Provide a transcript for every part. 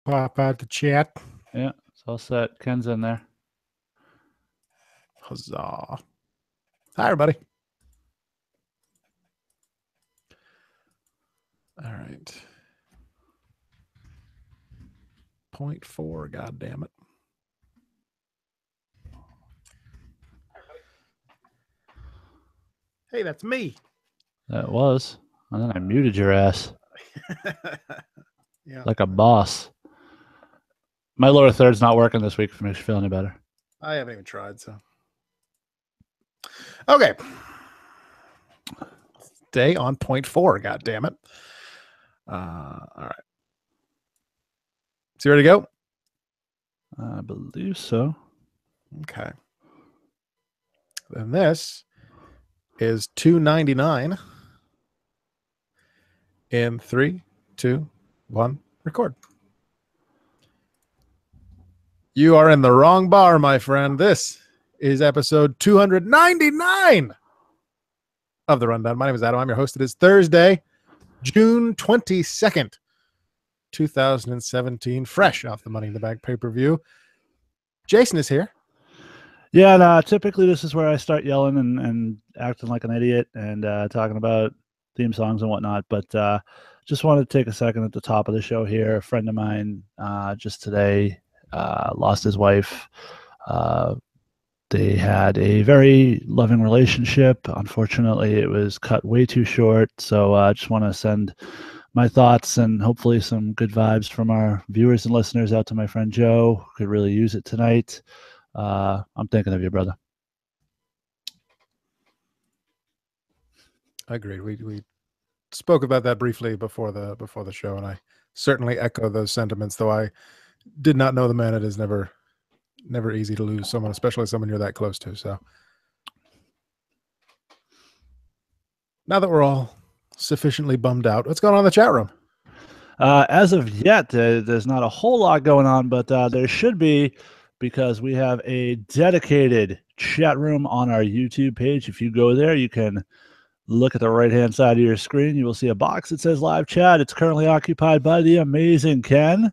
Pop out the chat. Yeah, it's all set. Ken's in there. Huzzah. Hi, everybody. All right. 0.4, God damn it. Hey, that's me. That was. And then I muted your ass. Yeah. Like a boss. My lower third's not working this week if it makes you feel any better. I haven't even tried, so. Okay. Stay on 0.4, God damn it. All right. So you ready to go? I believe so. Okay. Then this is $2.99 in 3, 2, 1, record. You are in the wrong bar, my friend. This is episode 299 of The Rundown. My name is Adam. I'm your host. It is Thursday, June 22nd, 2017, fresh off the Money in the Bank pay-per-view. Jason is here. Yeah, no, typically this is where I start yelling and acting like an idiot and talking about theme songs and whatnot. But just wanted to take a second at the top of the show here. A friend of mine just today lost his wife. They had a very loving relationship. Unfortunately, it was cut way too short. So I just want to send my thoughts and hopefully some good vibes from our viewers and listeners out to my friend Joe. Could really use it tonight. I'm thinking of you, brother. Agreed. We spoke about that briefly before the show, and I certainly echo those sentiments. Though I did not know the man, it is never easy to lose someone, especially someone you're that close to. So now that we're all sufficiently bummed out, what's going on in the chat room? As of yet, there's not a whole lot going on, but there should be, because we have a dedicated chat room on our YouTube page. If you go there, you can look at the right-hand side of your screen. You will see a box that says live chat. It's currently occupied by the amazing Ken.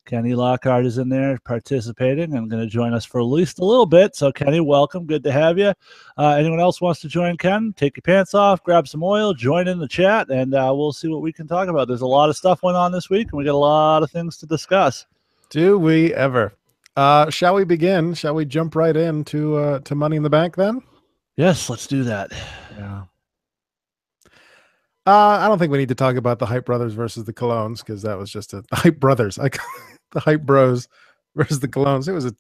Kenny Lockhart is in there participating and going to join us for at least a little bit. So, Kenny, welcome. Good to have you. Anyone else wants to join Ken? Take your pants off, grab some oil, join in the chat, and we'll see what we can talk about. There's a lot of stuff went on this week, and we got a lot of things to discuss. Do we ever? Shall we begin? Shall we jump right into to Money in the Bank then? Yes, let's do that. Yeah. I don't think we need to talk about the Hype Brothers versus the Colognes, because that was just the Hype Brothers. The Hype Bros versus the Colognes. It was a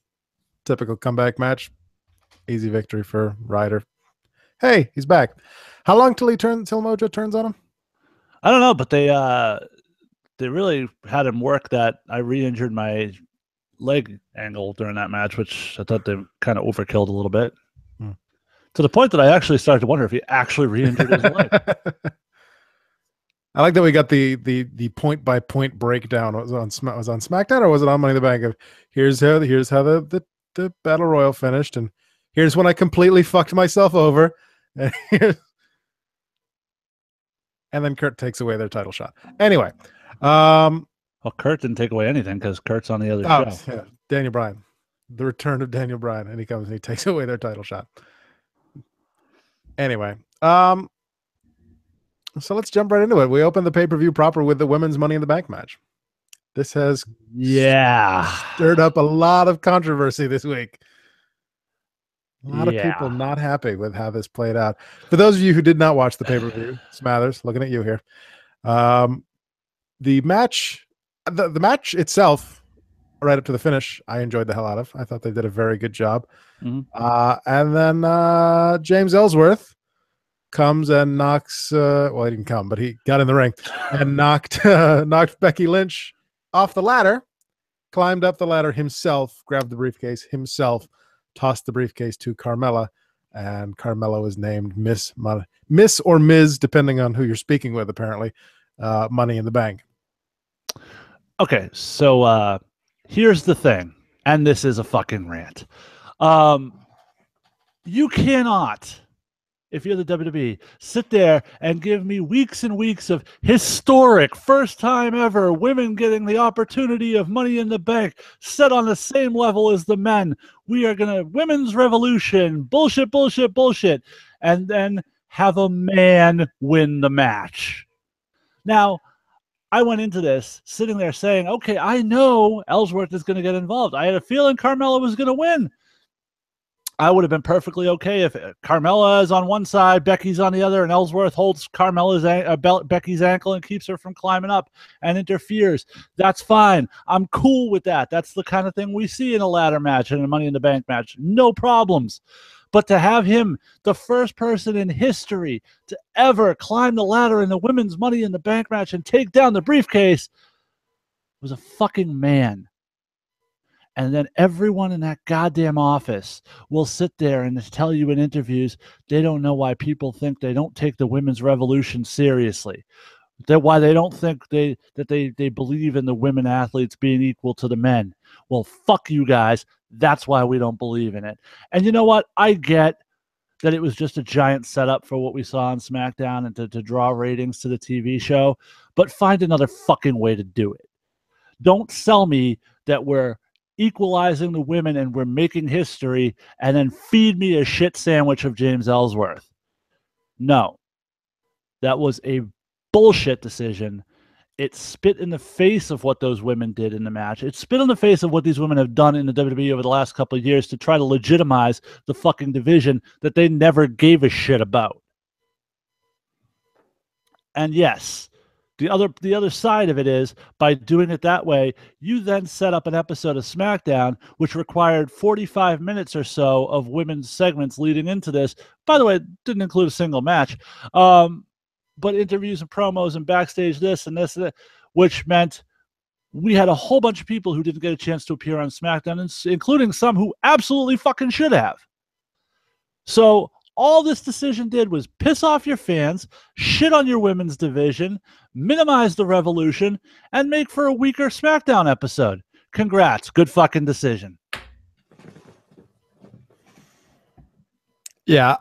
typical comeback match. Easy victory for Ryder. Hey, he's back. How long till Mojo turns on him? I don't know, but they really had him work that. I re-injured my leg angle during that match, which I thought they kind of overkilled a little bit. To the point that I actually started to wonder if he actually re-injured his leg. I like that we got the point by point breakdown. Was on SmackDown, or was it on Money in the Bank? Of here's how the Battle Royal finished, and here's when I completely fucked myself over, and then Kurt takes away their title shot. Anyway, well, Kurt didn't take away anything because Kurt's on the other show. Yeah, Daniel Bryan, the return of Daniel Bryan, and he comes and he takes away their title shot. Anyway, so let's jump right into it. We open the pay-per-view proper with the women's Money in the Bank match. This has stirred up a lot of controversy this week. A lot of people not happy with how this played out. For those of you who did not watch the pay-per-view, Smathers, looking at you here. The match itself, right up to the finish, I enjoyed the hell out of. I thought they did a very good job. And then James Ellsworth comes and knocks he didn't come, but he got in the ring and knocked Becky Lynch off the ladder, climbed up the ladder himself, grabbed the briefcase himself, tossed the briefcase to Carmella, and Carmella was named Miss or Ms, depending on who you're speaking with, apparently, Money in the Bank. Okay, so here's the thing, and this is a fucking rant. You cannot if you're the WWE, sit there and give me weeks and weeks of historic, first time ever, women getting the opportunity of Money in the Bank, set on the same level as the men. We are going to women's revolution, bullshit, bullshit, bullshit, and then have a man win the match. Now, I went into this sitting there saying, okay, I know Ellsworth is going to get involved. I had a feeling Carmella was going to win. I would have been perfectly okay if Carmella is on one side, Becky's on the other, and Ellsworth holds Becky's ankle and keeps her from climbing up and interferes. That's fine. I'm cool with that. That's the kind of thing we see in a ladder match and a Money in the Bank match. No problems. But to have him, the first person in history to ever climb the ladder in the women's Money in the Bank match and take down the briefcase, was a fucking man. And then everyone in that goddamn office will sit there and tell you in interviews they don't know why people think they don't take the women's revolution seriously. Why they don't think they believe in the women athletes being equal to the men. Well, fuck you guys. That's why we don't believe in it. And you know what? I get that it was just a giant setup for what we saw on SmackDown and to draw ratings to the TV show, but find another fucking way to do it. Don't sell me that we're equalizing the women and we're making history and then feed me a shit sandwich of James Ellsworth. No. That was a bullshit decision. It spit in the face of what those women did in the match. It spit in the face of what these women have done in the WWE over the last couple of years to try to legitimize the fucking division that they never gave a shit about. And yes, the other side of it is, by doing it that way, you then set up an episode of SmackDown, which required 45 minutes or so of women's segments leading into this. By the way, it didn't include a single match. But interviews and promos and backstage this and this and that, which meant we had a whole bunch of people who didn't get a chance to appear on SmackDown, including some who absolutely fucking should have. So all this decision did was piss off your fans, shit on your women's division, minimize the revolution, and make for a weaker SmackDown episode. Congrats. Good fucking decision. Yeah.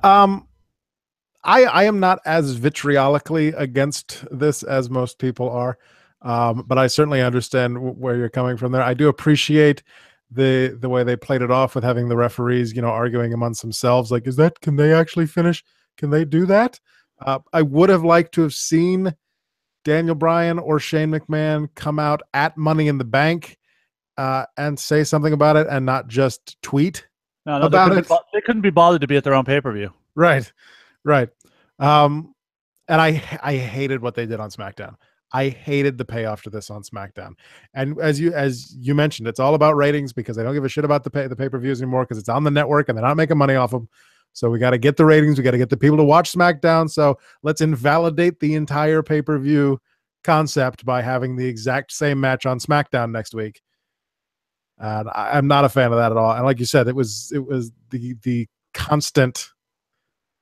I am not as vitriolically against this as most people are, but I certainly understand where you're coming from there. I do appreciate the way they played it off with having the referees, arguing amongst themselves. Like, can they actually finish? Can they do that? I would have liked to have seen Daniel Bryan or Shane McMahon come out at Money in the Bank and say something about it and not just tweet about it. They couldn't be bothered to be at their own pay-per-view. Right. And I hated what they did on SmackDown. I hated the payoff to this on SmackDown. And as you mentioned, it's all about ratings because they don't give a shit about the pay-per-views anymore because it's on the network and they're not making money off them. So we got to get the ratings. We got to get the people to watch SmackDown. So let's invalidate the entire pay-per-view concept by having the exact same match on SmackDown next week. And I'm not a fan of that at all. And like you said, it was the constant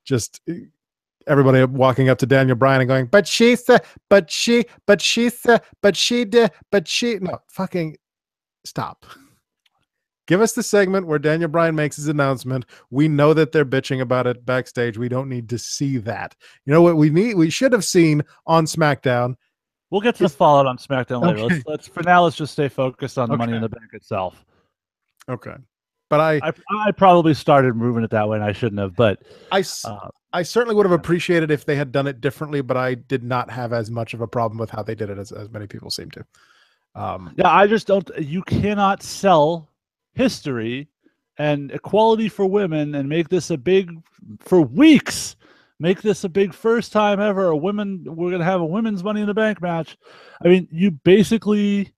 just everybody walking up to Daniel Bryan and going, but she said, but she did, no, fucking stop. Give us the segment where Daniel Bryan makes his announcement. We know that they're bitching about it backstage. We don't need to see that. You know what we should have seen on SmackDown. We'll get to the fallout on SmackDown later. Okay. Let's just stay focused on the Money in the Bank itself. Okay. But I probably started moving it that way and I shouldn't have, but I certainly would have appreciated if they had done it differently, but I did not have as much of a problem with how they did it as many people seem to. I just don't. You cannot sell history and equality for women and make this for weeks. Make this a big first time ever. We're going to have a women's Money in the Bank match. I mean, you basically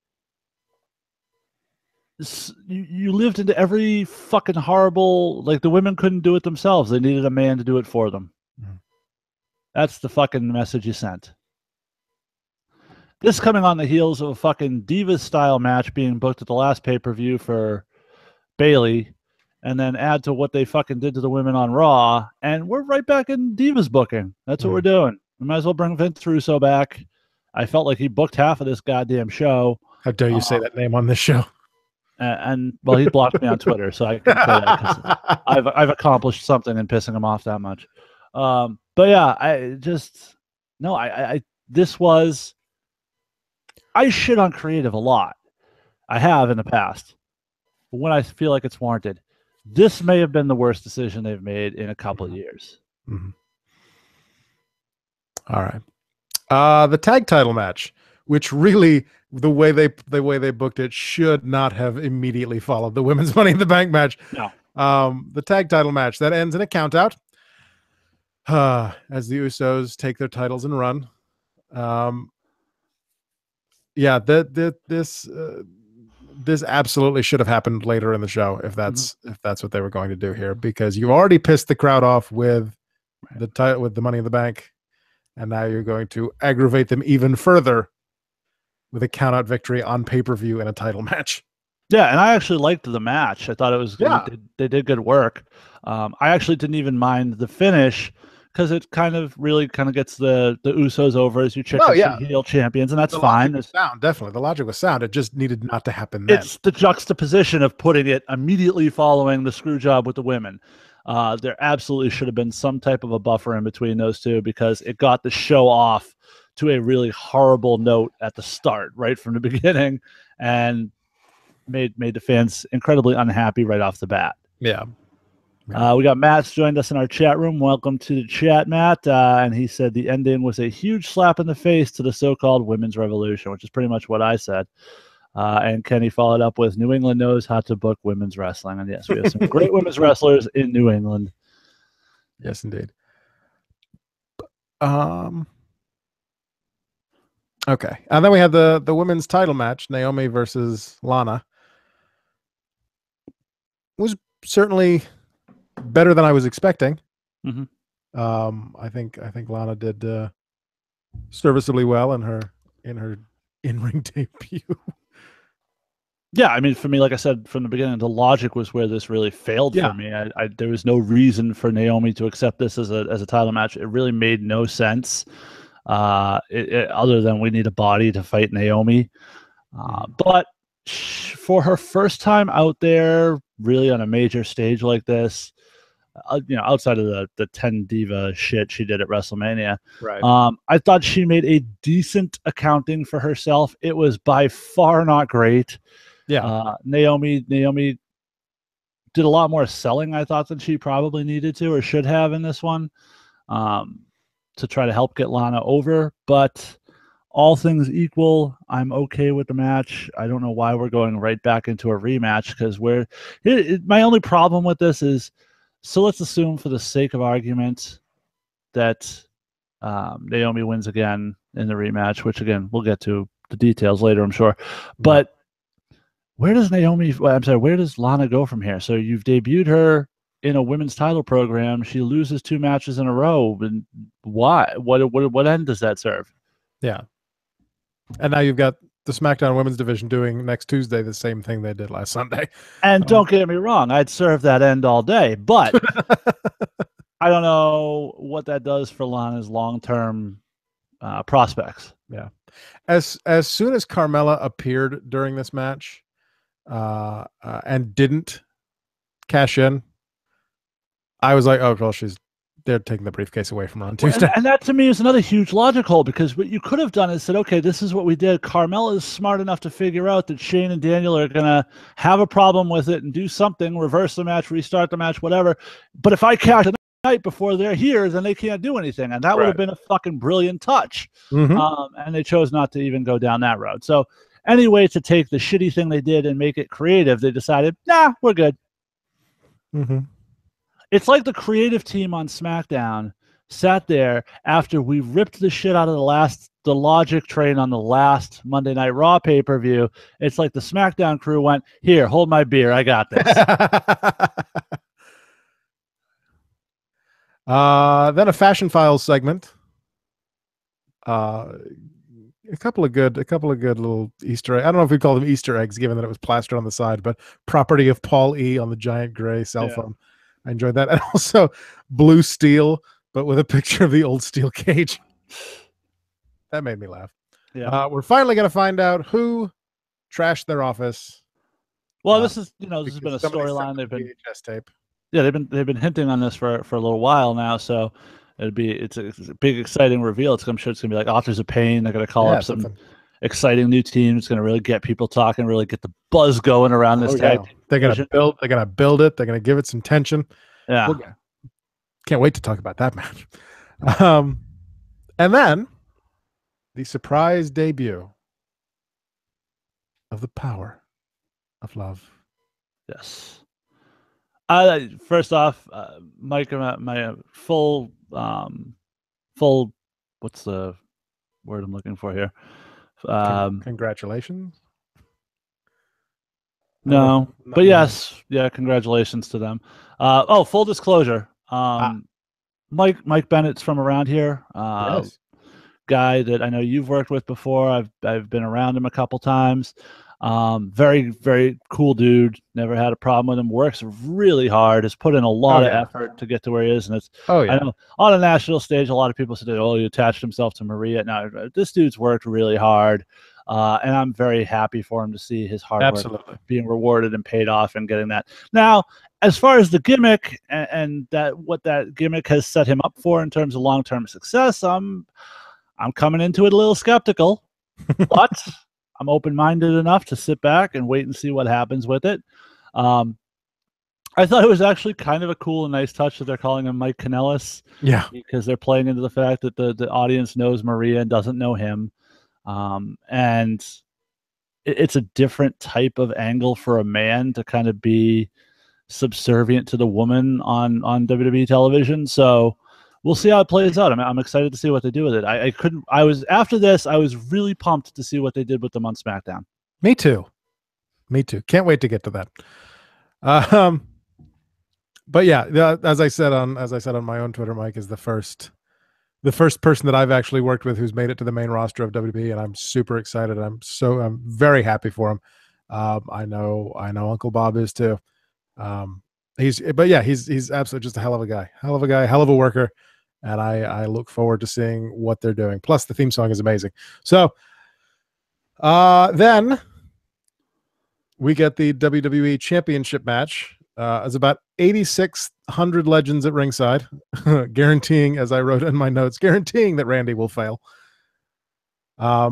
you lived into every fucking horrible, like the women couldn't do it themselves. They needed a man to do it for them. Mm-hmm. That's the fucking message you sent. This coming on the heels of a fucking Divas style match being booked at the last pay-per-view for Bayley, and then add to what they fucking did to the women on Raw, and we're right back in Divas booking. That's what we're doing. We might as well bring Vince Russo back. I felt like he booked half of this goddamn show. How dare you say that name on this show? And well, he blocked me on Twitter, so I can say that because I've accomplished something in pissing him off that much. But yeah, I shit on creative a lot. I have in the past. But when I feel like it's warranted, this may have been the worst decision they've made in a couple of years. Mm-hmm. All right. The tag title match, which really the way they booked it should not have immediately followed the women's Money in the Bank match. No. The tag title match that ends in a countout. As the Usos take their titles and run. Yeah, this absolutely should have happened later in the show if that's what they were going to do here, because you already pissed the crowd off with the Money in the Bank, and now you're going to aggravate them even further with a countout victory on pay-per-view in a title match. Yeah, and I actually liked the match. I thought it was they did good work. I actually didn't even mind the finish, because it kind of gets the Usos over as your chicken heel champions, and that's fine. Definitely, the logic was sound. It just needed not to happen then. It's the juxtaposition of putting it immediately following the screw job with the women. There absolutely should have been some type of a buffer in between those two, because it got the show off to a really horrible note at the start, right from the beginning, and made the fans incredibly unhappy right off the bat. Yeah. We got Matt's joined us in our chat room. Welcome to the chat, Matt. And he said the ending was a huge slap in the face to the so-called women's revolution, which is pretty much what I said. And Kenny followed up with, New England knows how to book women's wrestling. And yes, we have some great women's wrestlers in New England. Yes, indeed. Okay. And then we had the women's title match, Naomi versus Lana. It was certainly better than I was expecting. I think Lana did serviceably well in her in-ring debut. Yeah, I mean, for me, like I said from the beginning, the logic was where this really failed for me. There was no reason for Naomi to accept this as a title match. It really made no sense, other than we need a body to fight Naomi. But for her first time out there, really on a major stage like this, outside of the 10 diva shit she did at WrestleMania, right? I thought she made a decent accounting for herself. It was by far not great. Yeah. Naomi did a lot more selling, I thought, than she probably needed to or should have in this one, to try to help get Lana over. But all things equal, I'm okay with the match. I don't know why we're going right back into a rematch, because my only problem with this is, so let's assume for the sake of argument that Naomi wins again in the rematch, which again, we'll get to the details later, I'm sure. But where does Lana go from here? So you've debuted her in a women's title program. She loses 2 matches in a row. And why? What end does that serve? Yeah. And now you've got the SmackDown women's division doing next Tuesday the same thing they did last Sunday. And don't get me wrong, I'd serve that end all day, but I don't know what that does for Lana's long-term prospects. Yeah. As soon as Carmella appeared during this match, and didn't cash in, I was like, oh, well, they're taking the briefcase away from her on Tuesday. And that to me is another huge logic hole, because what you could have done is said, okay, this is what we did. Carmella is smart enough to figure out that Shane and Daniel are going to have a problem with it and do something, reverse the match, restart the match, whatever. But if I cash the night before they're here, then they can't do anything. And that would have been a fucking brilliant touch. And they chose not to even go down that road. So anyway, to take the shitty thing they did and make it creative, they decided, nah, we're good. It's like the creative team on SmackDown sat there after we ripped the shit out of the Logic train on the last Monday Night Raw pay-per-view. It's like the SmackDown crew went, here, hold my beer, I got this. Then a Fashion Files segment. A couple of good little Easter eggs. I don't know if we call them Easter eggs, given that it was plastered on the side, but property of Paul E on the giant gray cell phone. I enjoyed that. And also blue steel, but with a picture of the old steel cage. That made me laugh. Yeah. We're finally going to find out who trashed their office. Well, this has been a storyline. VHS tape. Yeah, they've been hinting on this for a little while now. So It's a big exciting reveal. I'm sure it's gonna be like Authors of Pain. They're gonna call up some exciting new team. It's gonna really get people talking, really get the buzz going around this tag. They're gonna build it. They're gonna give it some tension. Yeah. Can't wait to talk about that match. And then the surprise debut of the Power of Love. Yes. First off, Mike, my full, what's the word I'm looking for here? Congratulations. No, but yes, yeah, congratulations to them. Full disclosure. Mike Bennett's from around here. Yes. Guy that I know you've worked with before. I've been around him a couple times. Very, very cool dude. Never had a problem with him. Works really hard. Has put in a lot of effort to get to where he is. And it's I know on a national stage, a lot of people said, "Oh, he attached himself to Maria." Now, this dude's worked really hard, and I'm very happy for him to see his hard work being rewarded and paid off and getting that. Now, as far as the gimmick and that what that gimmick has set him up for in terms of long-term success, I'm coming into it a little skeptical, but I'm open-minded enough to sit back and wait and see what happens with it. I thought it was actually kind of a cool and nice touch that they're calling him Mike Kanellis. Yeah. Because they're playing into the fact that the audience knows Maria and doesn't know him. And it's a different type of angle for a man to kind of be subservient to the woman on WWE television. So we'll see how it plays out. I'm excited to see what they do with it. After this, I was really pumped to see what they did with them on SmackDown. Me too. Can't wait to get to that. But yeah, as I said on my own Twitter, Mike is the first person that I've actually worked with who's made it to the main roster of WWE, and I'm super excited. I'm very happy for him. I know Uncle Bob is too. He's absolutely just a hell of a guy, hell of a worker. And I look forward to seeing what they're doing. Plus, the theme song is amazing. So then we get the WWE Championship match. It's about 8,600 legends at ringside, guaranteeing, as I wrote in my notes, guaranteeing that Randy will fail. I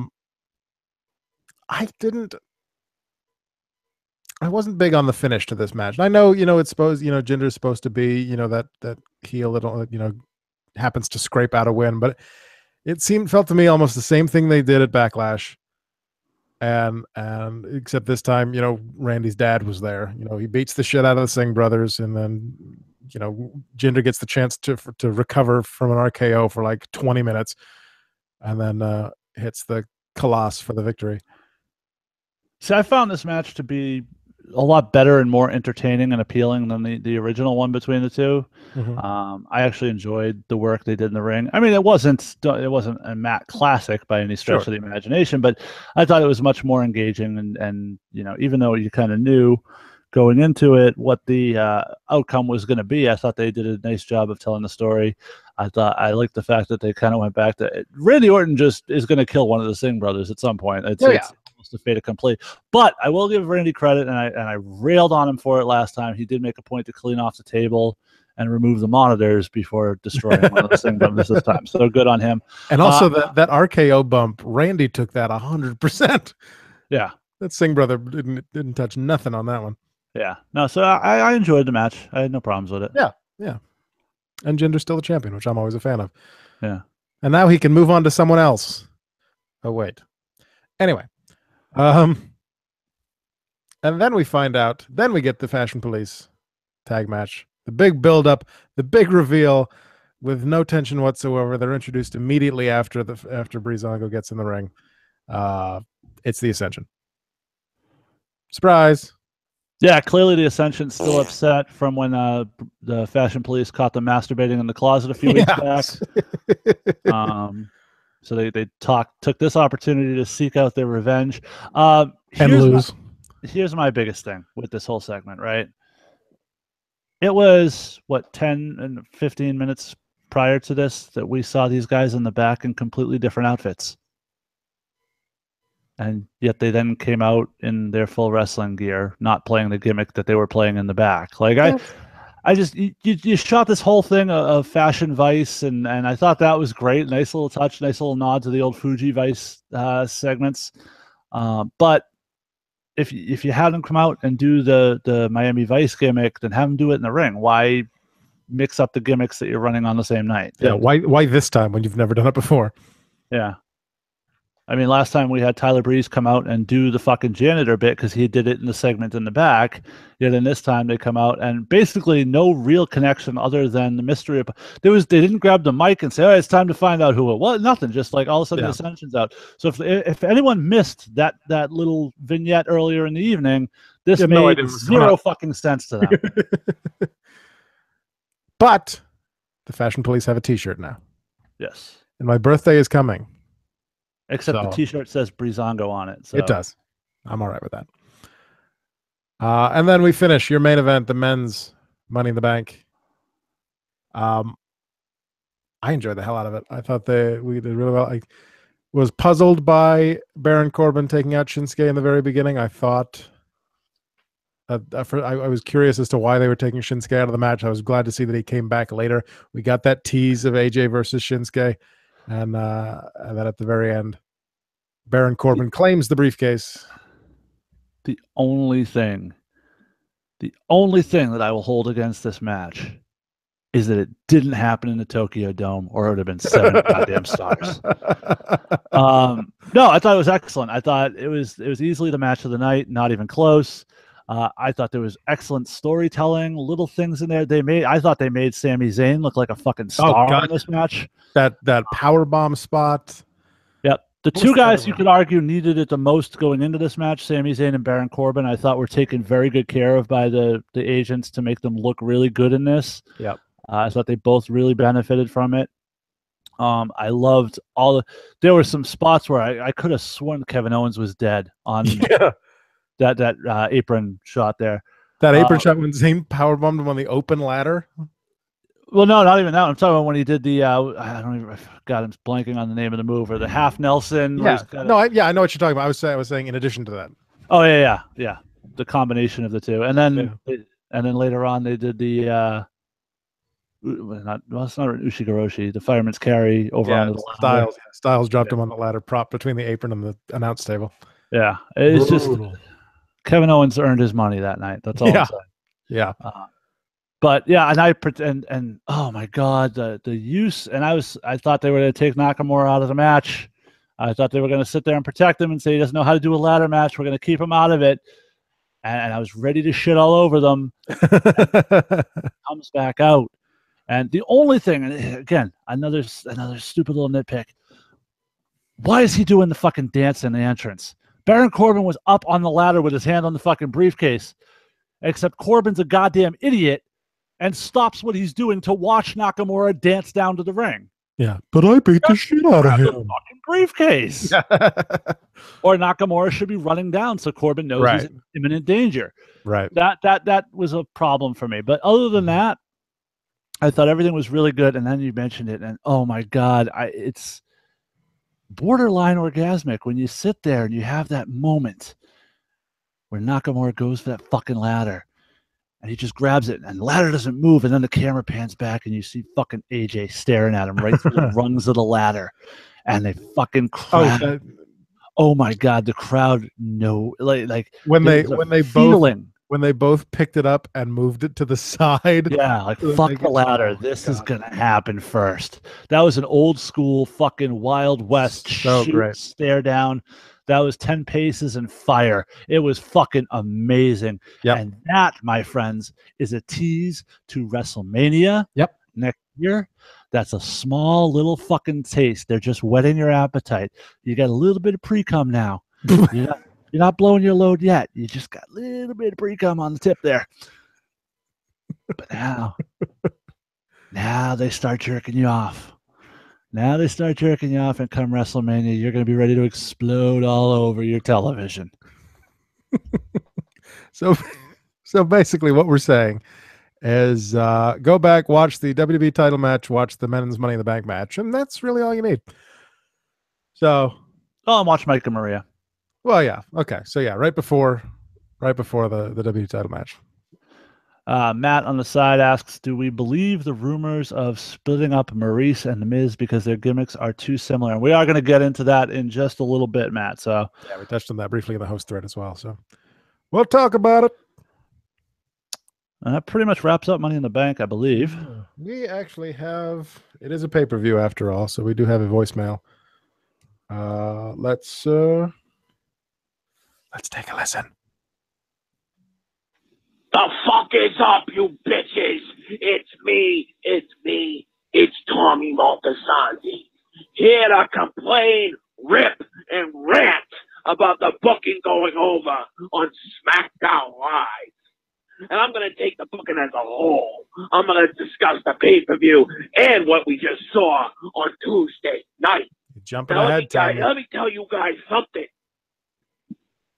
wasn't big on the finish to this match. I know, it's supposed, Jinder's supposed to be, that heel that, happens to scrape out a win, but it felt to me almost the same thing they did at Backlash. And except this time, Randy's dad was there. He beats the shit out of the Singh brothers, and then, Jinder gets the chance to recover from an RKO for like 20 minutes, and then hits the Khallas for the victory. See, I found this match to be a lot better and more entertaining and appealing than the original one between the two. Mm-hmm. I actually enjoyed the work they did in the ring. I mean, it wasn't a Matt classic by any stretch of the imagination, but I thought it was much more engaging. And even though you kind of knew going into it what the outcome was going to be, I thought they did a nice job of telling the story. I liked the fact that they kind of went back to Randy Orton just is going to kill one of the Singh brothers at some point. It's almost a fait accompli. But I will give Randy credit, and I railed on him for it last time. He did make a point to clean off the table and remove the monitors before destroying one of the Singh brothers this time. So good on him. And also that RKO bump, Randy took that 100%. Yeah, that Singh brother didn't touch nothing on that one. Yeah, no. So I enjoyed the match. I had no problems with it. Yeah. And Jinder's still the champion, which I'm always a fan of. Yeah. And now he can move on to someone else. Oh wait. Anyway. And then we find out. Then we get the Fashion Police tag match. The big build-up, the big reveal, with no tension whatsoever. They're introduced immediately after Breezango gets in the ring. It's the Ascension. Surprise. Yeah, clearly the Ascension's still upset from when the Fashion Police caught them masturbating in the closet a few weeks back. So they took this opportunity to seek out their revenge. And lose. Here's my biggest thing with this whole segment, right? It was, 10 and 15 minutes prior to this that we saw these guys in the back in completely different outfits. And yet they then came out in their full wrestling gear, not playing the gimmick that they were playing in the back. Like you shot this whole thing of Fashion Vice, and I thought that was great. Nice little touch, nice little nod to the old Fuji Vice segments. But if you had them come out and do the Miami Vice gimmick, then have them do it in the ring. Why mix up the gimmicks that you're running on the same night? Yeah, why this time when you've never done it before? Yeah. I mean, last time we had Tyler Breeze come out and do the fucking janitor bit because he did it in the segment in the back. Yet in this time they come out and basically no real connection other than the mystery. They didn't grab the mic and say, "Oh, it's time to find out who it was." Nothing. Just like all of a sudden the Ascension's out. So if anyone missed that little vignette earlier in the evening, this made zero fucking sense to them. But the Fashion Police have a T-shirt now. Yes. And my birthday is coming. Except the T-shirt says Breezango on it. So. It does. I'm all right with that. And then we finish your main event, the men's Money in the Bank. I enjoyed the hell out of it. I thought we did really well. I was puzzled by Baron Corbin taking out Shinsuke in the very beginning. I thought I was curious as to why they were taking Shinsuke out of the match. I was glad to see that he came back later. We got that tease of AJ versus Shinsuke. And then at the very end, Baron Corbin claims the briefcase. The only thing that I will hold against this match is that it didn't happen in the Tokyo Dome, or it would have been 7 goddamn stars. No, I thought it was excellent. I thought it was easily the match of the night, not even close. I thought there was excellent storytelling, little things in there. I thought they made Sami Zayn look like a fucking star in this match. That power bomb spot. Yep. The two guys you could argue needed it the most going into this match, Sami Zayn and Baron Corbin, I thought were taken very good care of by the agents to make them look really good in this. Yep. I thought they both really benefited from it. I loved there were some spots where I could have sworn Kevin Owens was dead on that apron shot there. That apron shot when Zayn powerbombed him on the open ladder. Well, no, not even that. I'm talking about when he did the I I'm blanking on the name of the move, or the half Nelson. Yeah, I know what you're talking about. I was saying in addition to that. Oh yeah, the combination of the two, and then later on they did the it's not Ushigoroshi, the fireman's carry over on the Styles. Styles dropped him on the ladder prop between the apron and the announce table. Yeah, it's just Kevin Owens earned his money that night. That's all I'm saying. Yeah. But yeah, and oh my god, the use, and I thought they were going to take Nakamura out of the match. I thought they were going to sit there and protect him and say he doesn't know how to do a ladder match. We're going to keep him out of it. And I was ready to shit all over them. Comes back out. And the only thing, and again, another stupid little nitpick. Why is he doing the fucking dance in the entrance? Baron Corbin was up on the ladder with his hand on the fucking briefcase. Except Corbin's a goddamn idiot and stops what he's doing to watch Nakamura dance down to the ring. Yeah, but I beat the shit out of him. Fucking briefcase. Or Nakamura should be running down so Corbin knows he's in imminent danger. Right. That was a problem for me. But other than that, I thought everything was really good. And then you mentioned it, and oh my god, it's borderline orgasmic when you sit there and you have that moment where Nakamura goes for that fucking ladder. And he just grabs it, and the ladder doesn't move, and then the camera pans back, and you see fucking AJ staring at him right through the rungs of the ladder, and they fucking crowd. Oh my god, the crowd! No, like when they both picked it up and moved it to the side. Yeah, like fuck the ladder. This is gonna happen first. That was an old school fucking Wild West stare down. That was 10 paces and fire. It was fucking amazing. Yep. And that, my friends, is a tease to WrestleMania next year. That's a small little fucking taste. They're just whetting your appetite. You got a little bit of pre-cum now. You're not blowing your load yet. You just got a little bit of pre-cum on the tip there. But now they start jerking you off. Now they start jerking you off, and come WrestleMania, you're going to be ready to explode all over your television. So basically what we're saying is go back, watch the WWE title match, watch the men's Money in the Bank match, and that's really all you need. So, and watch Mike and Maria. Well, yeah. Okay. So yeah, right before the WWE title match. Matt on the side asks, do we believe the rumors of splitting up Maurice and The Miz because their gimmicks are too similar? And we are going to get into that in just a little bit, Matt. So yeah, we touched on that briefly in the host thread as well. So we'll talk about it. And that pretty much wraps up Money in the Bank, I believe. We actually have, it is a pay-per-view after all, so we do have a voicemail. Let's take a listen. The fuck is up, you bitches? It's me, it's Tommy Moltisanti. Here to complain, rip, and rant about the booking going over on SmackDown Live. And I'm going to take the booking as a whole. I'm going to discuss the pay-per-view and what we just saw on Tuesday night. You're jumping ahead, Tommy. Let me tell you guys something.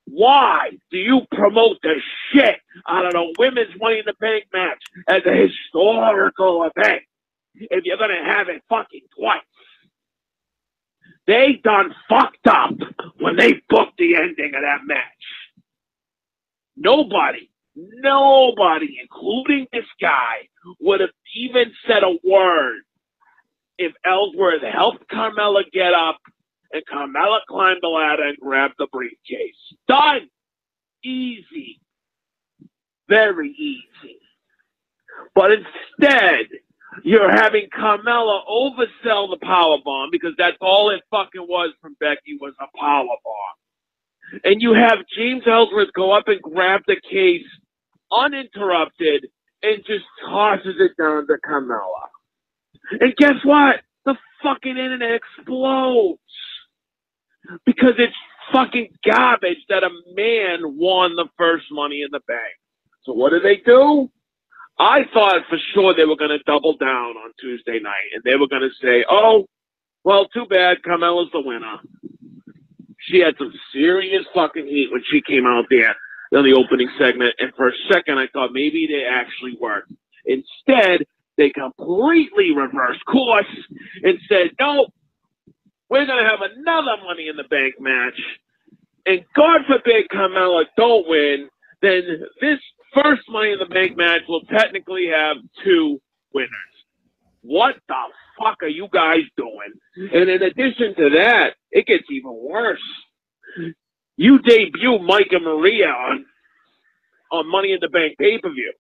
Why do you promote the shit out of the Women's Money in the Bank match as a historical event if you're going to have it fucking twice? They done fucked up when they booked the ending of that match. Nobody, including this guy, would have even said a word if Ellsworth helped Carmella get up and Carmella climbed the ladder and grabbed the briefcase. Done. Easy. Very easy. But instead, you're having Carmella oversell the powerbomb because that's all it fucking was from Becky was a powerbomb. And you have James Ellsworth go up and grab the case uninterrupted and just tosses it down to Carmella. And guess what? The fucking internet explodes. Because it's fucking garbage that a man won the first Money in the Bank. So what do? I thought for sure they were going to double down on Tuesday night. And they were going to say, oh, well, too bad. Carmella's the winner. She had some serious fucking heat when she came out there in the opening segment. And for a second, I thought maybe they actually worked. Instead, they completely reversed course and said, no, we're going to have another Money in the Bank match. And God forbid Carmella don't win, then this first Money in the Bank match will technically have two winners. What the fuck are you guys doing? And in addition to that, it gets even worse. You debut Mike and Maria on Money in the Bank pay-per-view.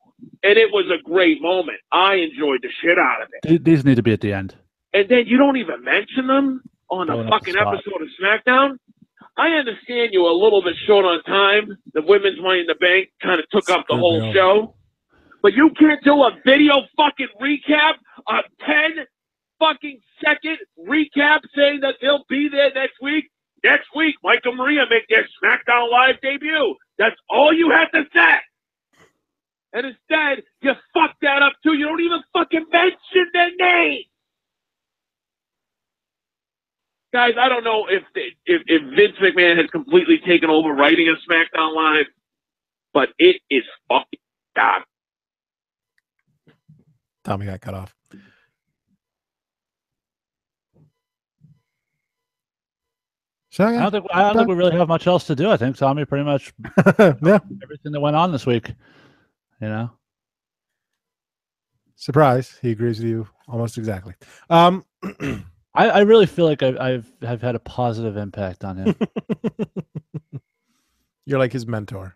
And it was a great moment. I enjoyed the shit out of it. These need to be at the end. And then you don't even mention them on a fucking episode of SmackDown? I understand you were a little bit short on time. The Women's Money in the Bank kind of took up the whole show. But you can't do a video fucking recap, a 10 fucking second recap saying that they'll be there next week. Next week, Mike and Maria make their SmackDown Live debut. That's all you have to say. And instead, you fuck that up too. You don't even fucking mention their name. Guys, I don't know if Vince McMahon has completely taken over writing of SmackDown Live, but it is fucking God. Tommy got cut off. So, yeah. I don't think we really have much else to do. I think Tommy pretty much everything that went on this week. You know, surprise, he agrees with you almost exactly. I really feel like I've had a positive impact on him. You're like his mentor.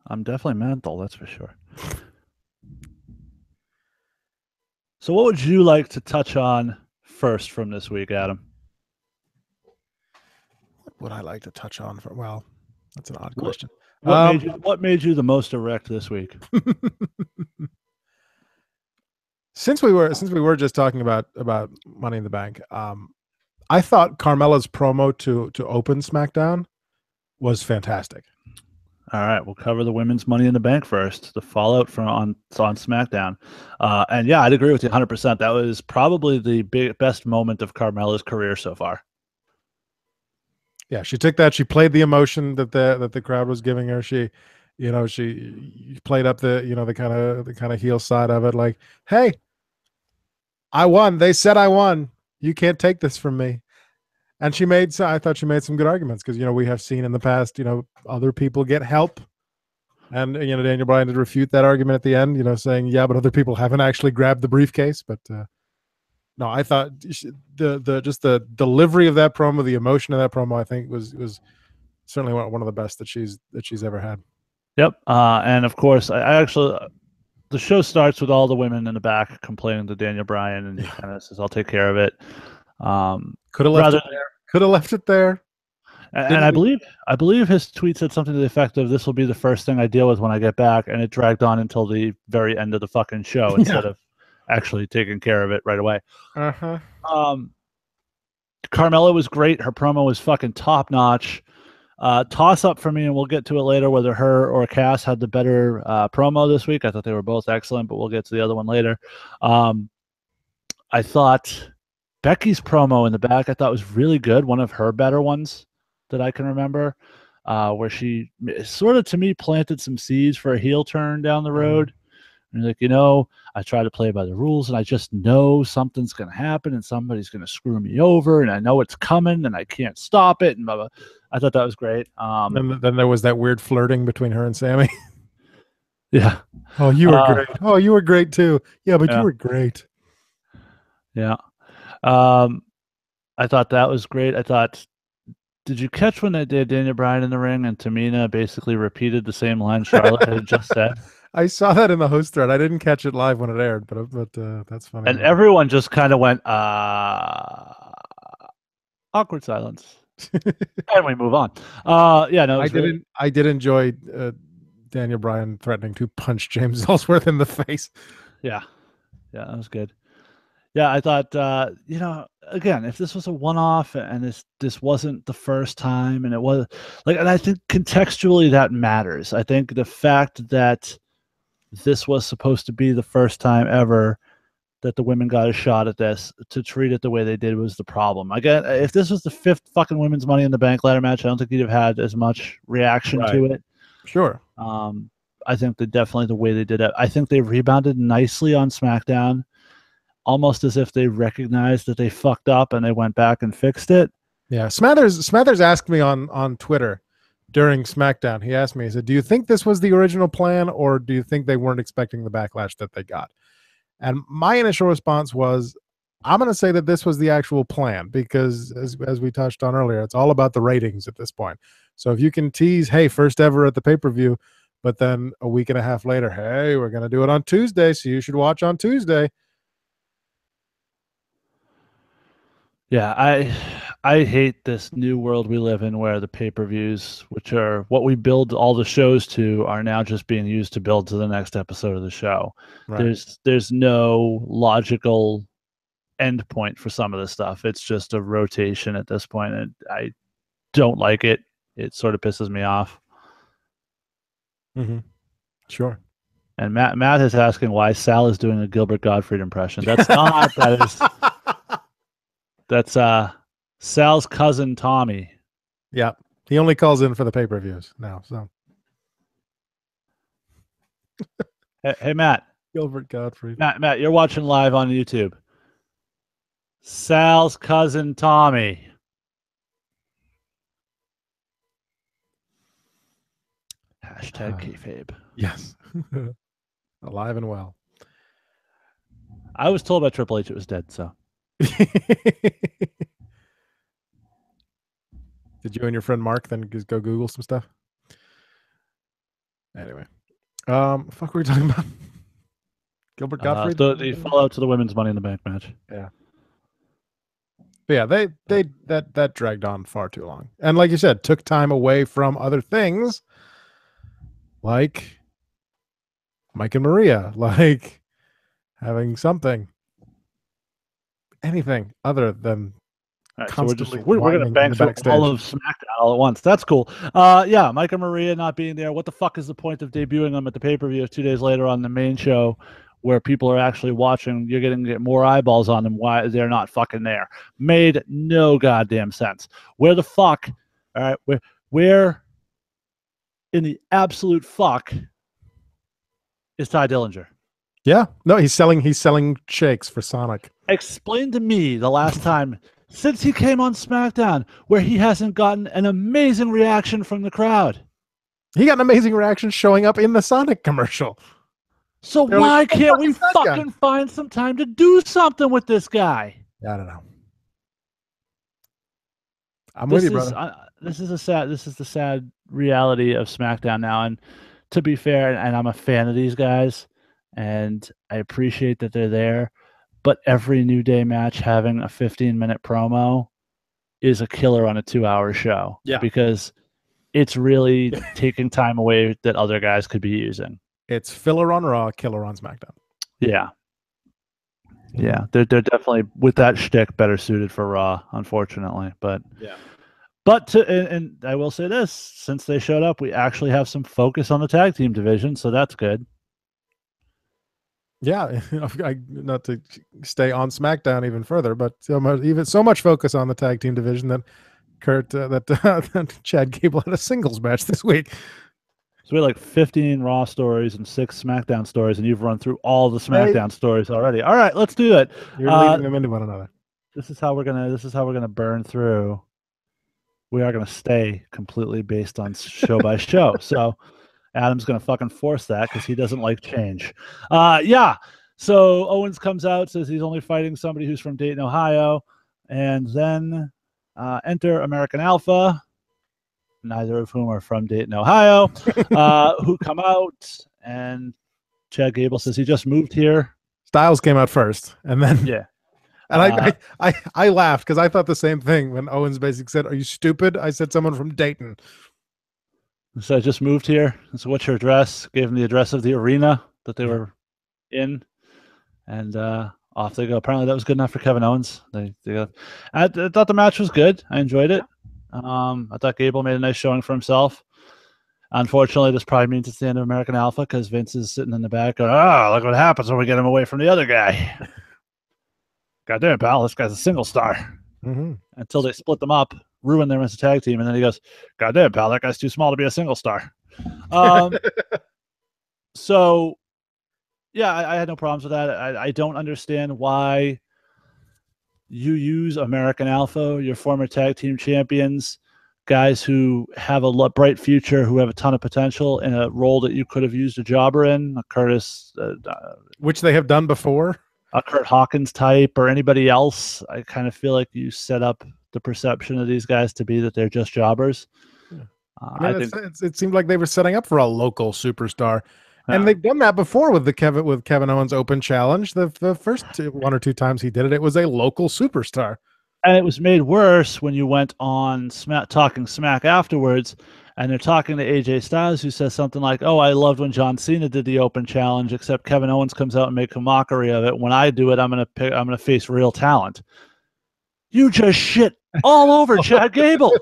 I'm definitely mental, that's for sure. So what would you like to touch on first from this week, Adam? What would I like to touch on? Well, that's an odd question. What made you the most erect this week? Since we were just talking about Money in the Bank, I thought Carmella's promo to open SmackDown was fantastic. All right, we'll cover the Women's Money in the Bank first. The fallout from on SmackDown, and yeah, I'd agree with you 100%. That was probably the best moment of Carmella's career so far. Yeah, she took that. She played the emotion that the crowd was giving her. She played up the kind of heel side of it. Like, hey, I won. They said I won. You can't take this from me. And I thought she made some good arguments because we have seen in the past other people get help And Daniel Bryan did refute that argument at the end, saying, yeah, but other people haven't actually grabbed the briefcase. But no, I thought the delivery of that promo, the emotion of that promo, I think was certainly one of the best that she's ever had. Yep. And of course, I actually, the show starts with all the women in the back complaining to Daniel Bryan, and he kind of says, "I'll take care of it." Could have left it there. Could have left it there. And I believe his tweet said something to the effect of, "This will be the first thing I deal with when I get back," and it dragged on until the very end of the fucking show instead of actually taking care of it right away. Carmella was great. Her promo was fucking top notch. Toss up for me, and we'll get to it later whether her or Cass had the better promo this week. I thought they were both excellent, but we'll get to the other one later. I thought Becky's promo in the back was really good. One of her better ones that I can remember, where she sort of, to me, planted some seeds for a heel turn down the road. And like, I try to play by the rules, and I just know something's going to happen, and somebody's going to screw me over, and I know it's coming, and I can't stop it, and blah, blah. I thought that was great. Then there was that weird flirting between her and Sammy. Yeah. Oh, you were great. Oh, you were great too. Yeah, but you were great. Yeah. I thought that was great. Did you catch when they did Daniel Bryan in the ring and Tamina basically repeated the same line Charlotte had just said? I saw that in the host thread. I didn't catch it live when it aired, but that's funny. And everyone just kind of went, awkward silence. And we move on. No, I did enjoy Daniel Bryan threatening to punch James Ellsworth in the face. Yeah, that was good. Yeah, I thought, again, if this was a one-off and this wasn't the first time, and it was and I think contextually that matters. I think the fact that this was supposed to be the first time ever that the women got a shot at this, to treat it the way they did was the problem. Again, if this was the 5th fucking Women's Money in the Bank ladder match, I don't think you'd have had as much reaction to it. Sure. I think that definitely the way they did it. I think they rebounded nicely on SmackDown, almost as if they recognized that they fucked up and they went back and fixed it. Yeah. Smathers asked me on Twitter during SmackDown. He asked me, he said, do you think this was the original plan, or do you think they weren't expecting the backlash that they got? And my initial response was, I'm going to say that this was the actual plan, because as we touched on earlier, it's all about the ratings at this point. So if you can tease, hey, first ever at the pay-per-view, but then a week and a half later, hey, we're going to do it on Tuesday, so you should watch on Tuesday. Yeah, I hate this new world we live in where the pay-per-views, which are what we build all the shows to, are now just being used to build to the next episode of the show. Right. There's no logical end point for some of this stuff. It's just a rotation at this point, and I don't like it. It sort of pisses me off. Mm-hmm. Sure. And Matt is asking why Sal is doing a Gilbert Gottfried impression. That's not. That's Sal's cousin Tommy. Yeah, he only calls in for the pay-per-views now. So, hey Matt. Gilbert Gottfried. Matt, you're watching live on YouTube. Sal's cousin Tommy. Hashtag kayfabe. Yes. Alive and well. I was told by Triple H it was dead, so. Did you and your friend Mark then just go Google some stuff? Anyway. Fuck were we talking about? Gilbert Gottfried? The follow-up to the Women's Money in the Bank match. Yeah. But yeah, that dragged on far too long. And like you said, took time away from other things like Mike and Maria, like having something, anything other than constantly. So we're going to bank through all of SmackDown all at once. That's cool. Yeah, Mike and Maria not being there. What the fuck is the point of debuting them at the pay-per-view 2 days later on the main show, where people are actually watching? You're going to get more eyeballs on them. Why they're not fucking there? Made no goddamn sense. Where the fuck? All right, where in the absolute fuck is Ty Dillinger? Yeah, no, he's selling shakes for Sonic. Explain to me the last time since he came on SmackDown where he hasn't gotten an amazing reaction from the crowd. He got an amazing reaction showing up in the Sonic commercial. So They're why like, can't we "Fuck that guy." fucking find some time to do something with this guy? I don't know. I'm with you, brother. This is the sad reality of SmackDown now. And to be fair, and I'm a fan of these guys, and I appreciate that they're there, but every New Day match having a 15-minute promo is a killer on a 2-hour show. Yeah. Because it's really taking time away that other guys could be using. It's filler on Raw, killer on SmackDown. Yeah. Yeah, they're definitely, with that shtick, better suited for Raw, unfortunately. But yeah. But and I will say this, since they showed up, we actually have some focus on the tag team division, so that's good. Yeah, not to stay on SmackDown even further, but so much focus on the tag team division that that Chad Gable had a singles match this week. So we had like 15 Raw stories and 6 SmackDown stories, and you've run through all the SmackDown stories already. All right, let's do it. You're leading them into one another. This is how we're gonna burn through. We are gonna stay completely based on show by show. So Adam's gonna fucking force that because he doesn't like change. Yeah. So Owens comes out, says he's only fighting somebody who's from Dayton, Ohio, and then enter American Alpha, neither of whom are from Dayton, Ohio, who come out, and Chad Gable says he just moved here. Styles came out first, and then yeah. And I laughed because I thought the same thing when Owens basically said, "Are you stupid?" I said, "Someone from Dayton." So I just moved here. So what's your address? Gave him the address of the arena that they were in, and off they go. Apparently that was good enough for Kevin Owens. I thought the match was good. I enjoyed it. I thought Gable made a nice showing for himself. Unfortunately, this probably means it's the end of American Alpha because Vince is sitting in the back going, "Oh, look what happens when we get him away from the other guy." God damn, pal, this guy's a single star. Mm-hmm. Until they split them up, ruin them as a tag team, and then he goes, "God damn, pal, that guy's too small to be a single star." So, yeah, I had no problems with that. I don't understand why you use American Alpha, your former tag team champions, guys who have a bright future, who have a ton of potential in a role that you could have used a jobber in, a Curtis, which they have done before. A Kurt Hawkins type or anybody else. I kind of feel like you set up the perception of these guys to be that they're just jobbers. Yeah. I think it seemed like they were setting up for a local superstar, and they've done that before with Kevin Owens Open Challenge. The first 1 or 2 times he did it, it was a local superstar, and it was made worse when you went on Talking Smack afterwards. And they're talking to AJ Styles, who says something like, "Oh, I loved when John Cena did the Open Challenge, except Kevin Owens comes out and makes a mockery of it. When I do it, I'm gonna face real talent." You just shit all over Chad Gable.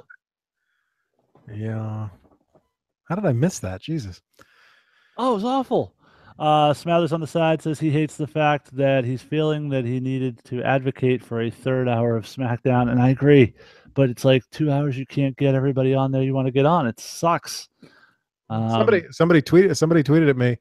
Yeah. How did I miss that? Jesus. Oh, it was awful. Smathers on the side says he hates the fact that he's feeling that he needed to advocate for a 3rd hour of SmackDown, and I agree. But it's like 2 hours you can't get everybody on there you want to get on. It sucks. Somebody tweeted at me,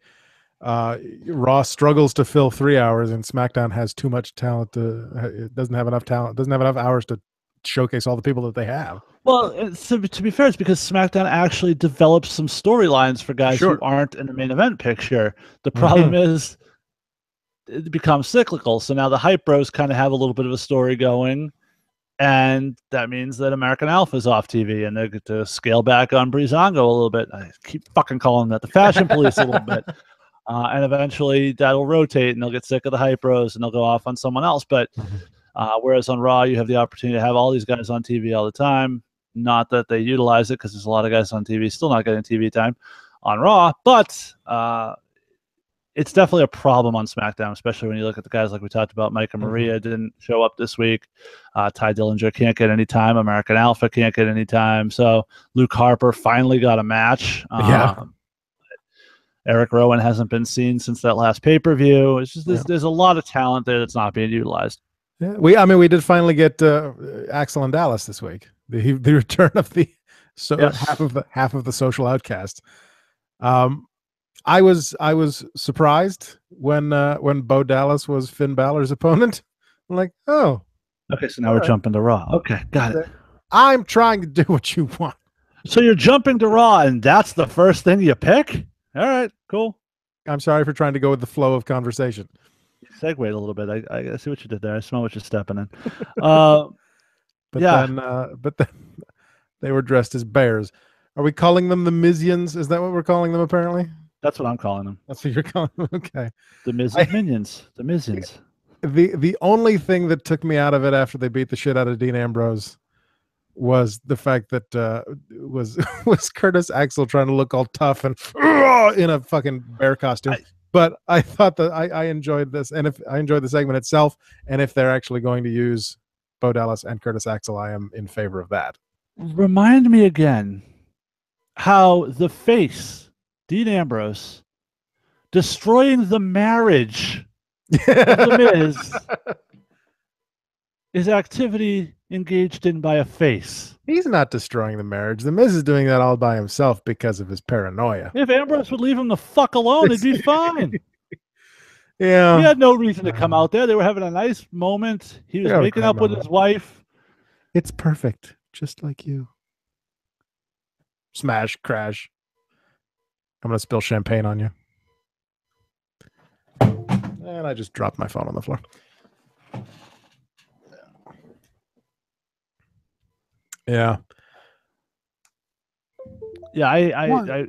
Raw struggles to fill 3 hours and SmackDown has too much talent. It doesn't have enough talent, doesn't have enough hours to showcase all the people that they have. Well, to be fair, it's because SmackDown actually develops some storylines for guys who aren't in the main event picture. The problem is it becomes cyclical. So now the Hype Bros kind of have a little bit of a story going. And that means that American Alpha is off TV, and they get to scale back on Breezango a little bit. I keep fucking calling that the Fashion Police a little bit. And eventually that'll rotate, and they'll get sick of the Hype Bros, and they'll go off on someone else. But whereas on Raw, you have the opportunity to have all these guys on TV all the time. Not that they utilize it, because there's a lot of guys on TV still not getting TV time on Raw. But it's definitely a problem on SmackDown, especially when you look at the guys like we talked about. Mike and Maria didn't show up this week. Ty Dillinger can't get any time. American Alpha can't get any time. So Luke Harper finally got a match. Eric Rowan hasn't been seen since that last pay-per-view. It's just there's a lot of talent there that's not being utilized. Yeah, we did finally get Axel and Dallas this week. The return of half of the social outcast. I was surprised when Bo Dallas was Finn Balor's opponent. I'm like, oh, okay, so now we're jumping to Raw. Okay, got it. I'm trying to do what you want. So you're jumping to Raw, and that's the first thing you pick? All right, cool. I'm sorry for trying to go with the flow of conversation. You segued a little bit. I see what you did there. I smell what you're stepping in. But yeah. then they were dressed as bears. Are we calling them the Mizians? Is that what we're calling them, apparently? That's what I'm calling them. That's what you're calling them? Okay. The Minions. The Mizians. The only thing that took me out of it after they beat the shit out of Dean Ambrose was the fact that was Curtis Axel trying to look all tough and in a fucking bear costume. But I thought that I enjoyed this, and if I enjoyed the segment itself, and if they're actually going to use Bo Dallas and Curtis Axel, I am in favor of that. Remind me again how the face, Dean Ambrose, destroying the marriage of the Miz is activity engaged in by a face. He's not destroying the marriage. The Miz is doing that all by himself because of his paranoia. If Ambrose would leave him the fuck alone, it'd be fine. Yeah. He had no reason to come out there. They were having a nice moment. He was making up with his wife. It's perfect. Just like you. Smash, crash. I'm going to spill champagne on you. And I just dropped my phone on the floor. Yeah. Yeah, I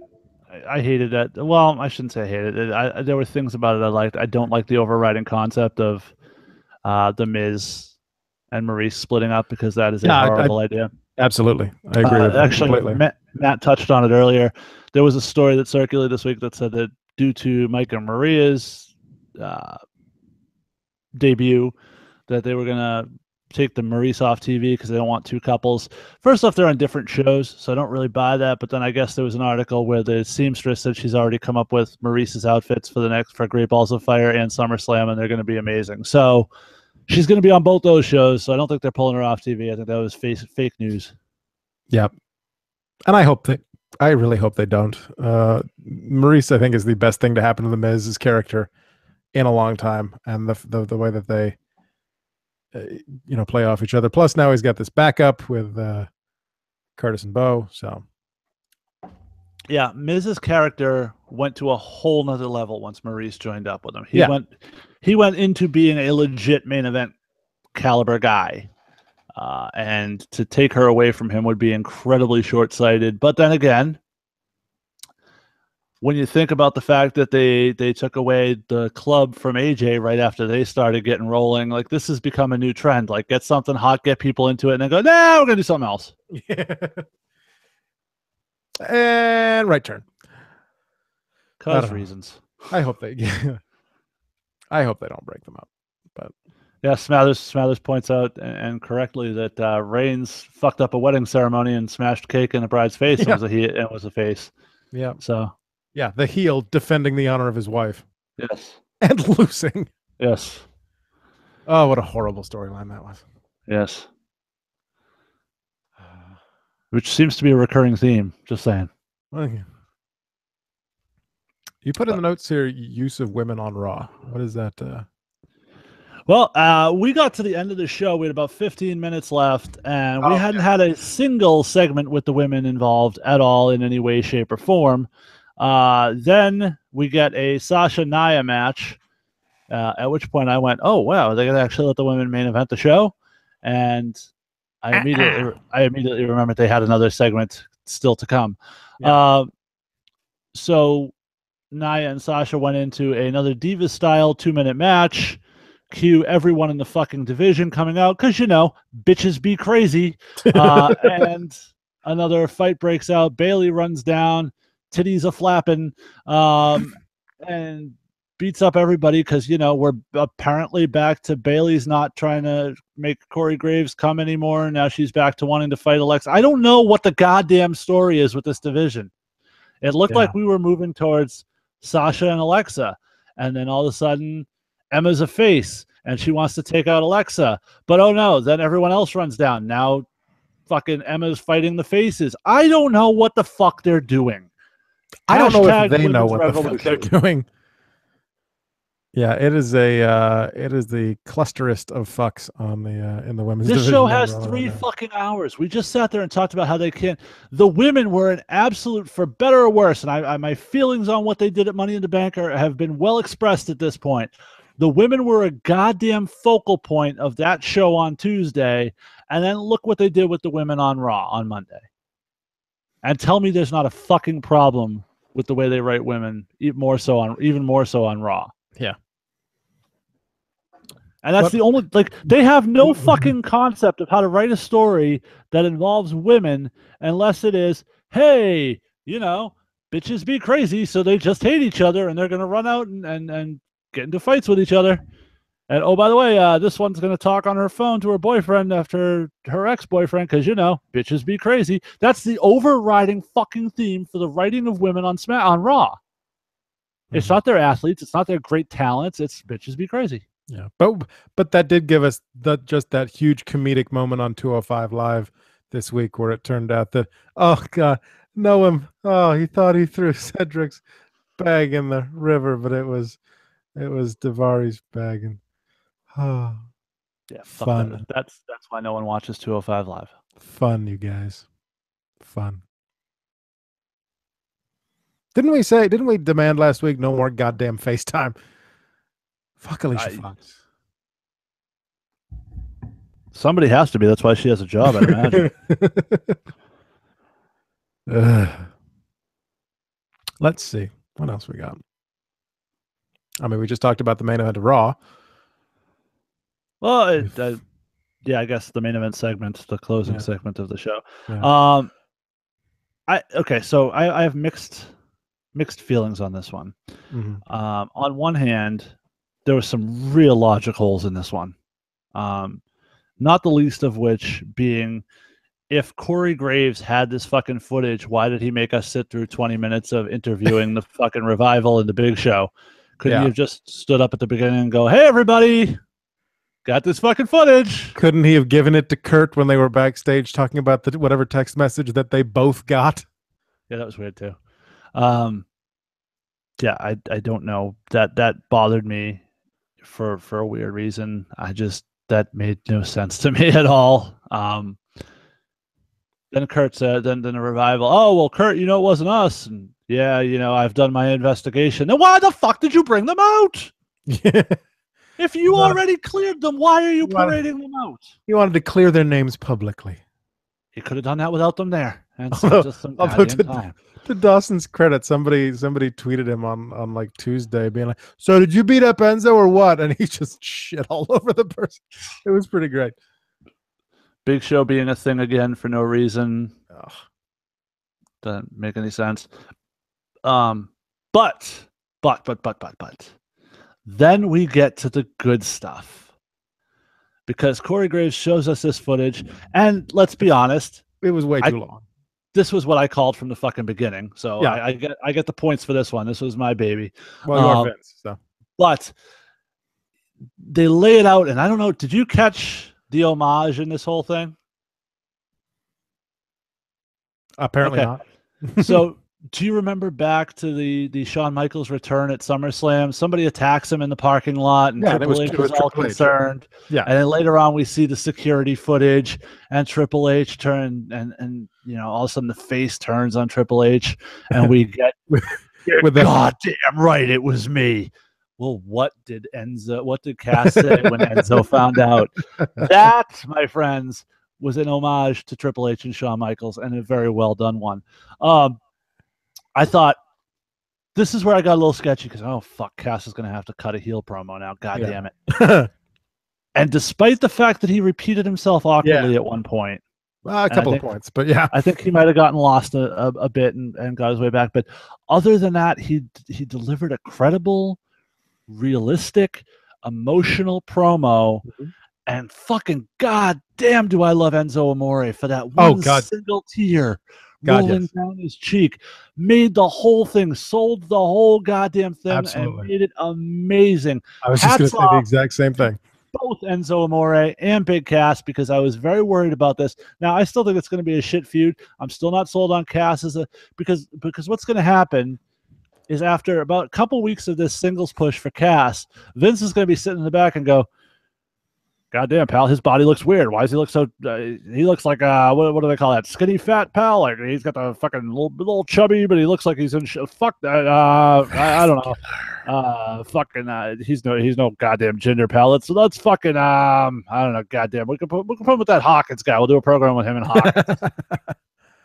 hated that. Well, I shouldn't say I hated it. There were things about it I liked. I don't like the overriding concept of the Miz and Maurice splitting up, because that is a horrible idea. Absolutely. I agree with that completely. Matt touched on it earlier. There was a story that circulated this week that said that due to Mike and Maria's debut, that they were going to take the Maurice off TV because they don't want two couples. First off, they're on different shows, so I don't really buy that. But then I guess there was an article where the seamstress said she's already come up with Maurice's outfits for Great Balls of Fire and SummerSlam, and they're going to be amazing. So she's going to be on both those shows, so I don't think they're pulling her off TV. I think that was fake news. Yep. And I really hope they don't. Maurice, I think, is the best thing to happen to the Miz's character in a long time, and the way that they play off each other. Plus, now he's got this backup with Curtis and Bo. So, yeah, Miz's character went to a whole nother level once Maurice joined up with him. He went into being a legit main event caliber guy, and to take her away from him would be incredibly short-sighted. But then again, when you think about the fact that they took away the club from AJ right after they started getting rolling, like, this has become a new trend. Like, get something hot, get people into it, and then go, nah, we're going to do something else. Yeah. And right turn. Cause reasons. I hope they don't break them up. But yeah, Smathers points out, and correctly, that Reigns fucked up a wedding ceremony and smashed cake in the bride's face. Yeah. It was a face. Yeah. So. Yeah, the heel defending the honor of his wife. Yes. And losing. Yes. Oh, what a horrible storyline that was. Yes. Which seems to be a recurring theme, just saying. Okay. You put in the notes here, use of women on Raw. What is that? Well, we got to the end of the show. We had about 15 minutes left, and we hadn't had a single segment with the women involved at all in any way, shape, or form. Then we get a Sasha Nia match, at which point I went, oh, wow, they're going to actually let the women main event the show? And I immediately remembered they had another segment still to come. Yeah. So Nia and Sasha went into another Diva-style 2-minute match. Cue everyone in the fucking division coming out, because, bitches be crazy. And another fight breaks out. Bayley runs down. Titties are flapping, and beats up everybody because, we're apparently back to Bayley's not trying to make Corey Graves come anymore. Now she's back to wanting to fight Alexa. I don't know what the goddamn story is with this division. It looked like we were moving towards Sasha and Alexa, and then all of a sudden Emma's a face and she wants to take out Alexa. But oh no, then everyone else runs down. Now fucking Emma's fighting the faces. I don't know what the fuck they're doing. I don't know if they know what the fuck they're doing. Yeah, it is the clusterest of fucks on the in the women's This division. show has on Raw 3 right now. fucking hours. We just sat there and talked about how they can't. The women were an absolute, for better or worse, and I my feelings on what they did at Money in the Bank have been well expressed at this point. The women were a goddamn focal point of that show on Tuesday, and then look what they did with the women on Raw on Monday. And tell me there's not a fucking problem with the way they write women, even more so on Raw. Yeah. And that's the only, they have no fucking concept of how to write a story that involves women unless it is, hey, bitches be crazy, so they just hate each other and they're going to run out and get into fights with each other. And, oh, by the way, this one's going to talk on her phone to her boyfriend after her ex-boyfriend because, bitches be crazy. That's the overriding fucking theme for the writing of women on Raw. Mm-hmm. It's not their athletes. It's not their great talents. It's bitches be crazy. Yeah, but that did give us just that huge comedic moment on 205 Live this week where it turned out that, oh God, he thought he threw Cedric's bag in the river, but it was Daivari's bag. And yeah, fun. That's why no one watches 205 Live. Fun, you guys. Fun. Didn't we demand last week no more goddamn FaceTime? Fuck Alicia Fox. Somebody has to be. That's why she has a job, I'd imagine. Let's see. What else we got? I mean, we just talked about the main event of Raw. Well, I guess the main event segment, the closing segment of the show. Yeah. So I have mixed feelings on this one. Mm-hmm. On one hand, there was some real logic holes in this one. Not the least of which being, if Corey Graves had this fucking footage, why did he make us sit through 20 minutes of interviewing the fucking Revival and the Big Show? Couldn't he have just stood up at the beginning and go, hey, everybody, got this fucking footage? Couldn't he have given it to Kurt when they were backstage talking about whatever text message that they both got? Yeah, that was weird too. Yeah, I don't know. That bothered me for a weird reason. That made no sense to me at all. Then Kurt said, then the Revival, oh, well, Kurt, it wasn't us. And yeah, I've done my investigation. Then why the fuck did you bring them out? Yeah. If you already cleared them, why are you parading them out? He wanted to clear their names publicly. He could have done that without them there. And just some goddamn time. To Dawson's credit, somebody tweeted him on like Tuesday being like, so did you beat up Enzo or what? And he just shit all over the person. It was pretty great. Big Show being a thing again for no reason. Ugh. Doesn't make any sense. But then we get to the good stuff. Because Corey Graves shows us this footage, and let's be honest, it was way too long. This was what I called from the fucking beginning. So yeah. I get the points for this one. This was my baby. Well, you are Vince, so. But they lay it out, and I don't know, did you catch the homage in this whole thing? Apparently not. So do you remember back to the Shawn Michaels return at SummerSlam? Somebody attacks him in the parking lot, and Triple H was all concerned. Yeah. And then later on, we see the security footage, and Triple H turn, and all of a sudden the face turns on Triple H, and we get, goddamn right, it was me. Well, what did Cass say when Enzo found out? That, my friends, was an homage to Triple H and Shawn Michaels, and a very well done one. I thought, this is where I got a little sketchy because, oh, fuck, Cass is going to have to cut a heel promo now. God damn it. And despite the fact that he repeated himself awkwardly at one point. A couple of points, but yeah. I think he might have gotten lost a bit and got his way back. But other than that, he delivered a credible, realistic, emotional promo. Mm-hmm. And fucking goddamn do I love Enzo Amore for that one single tear rolling down his cheek. Made the whole thing, sold the whole goddamn thing, and made it amazing. I was just going to say the exact same thing. Both Enzo Amore and Big Cass, because I was very worried about this. Now, I still think it's going to be a shit feud. I'm still not sold on Cass because what's going to happen is after about a couple weeks of this singles push for Cass, Vince is going to be sitting in the back and go, God damn, pal, his body looks weird. Why does he look so... he looks like, what do they call that? Skinny fat, pal? Like, he's got the fucking little chubby, but he looks like he's in... fuck that. I don't know. He's no goddamn ginger, pal. Let's fucking... I don't know, goddamn. We can put him with that Hawkins guy. We'll do a program with him and Hawkins.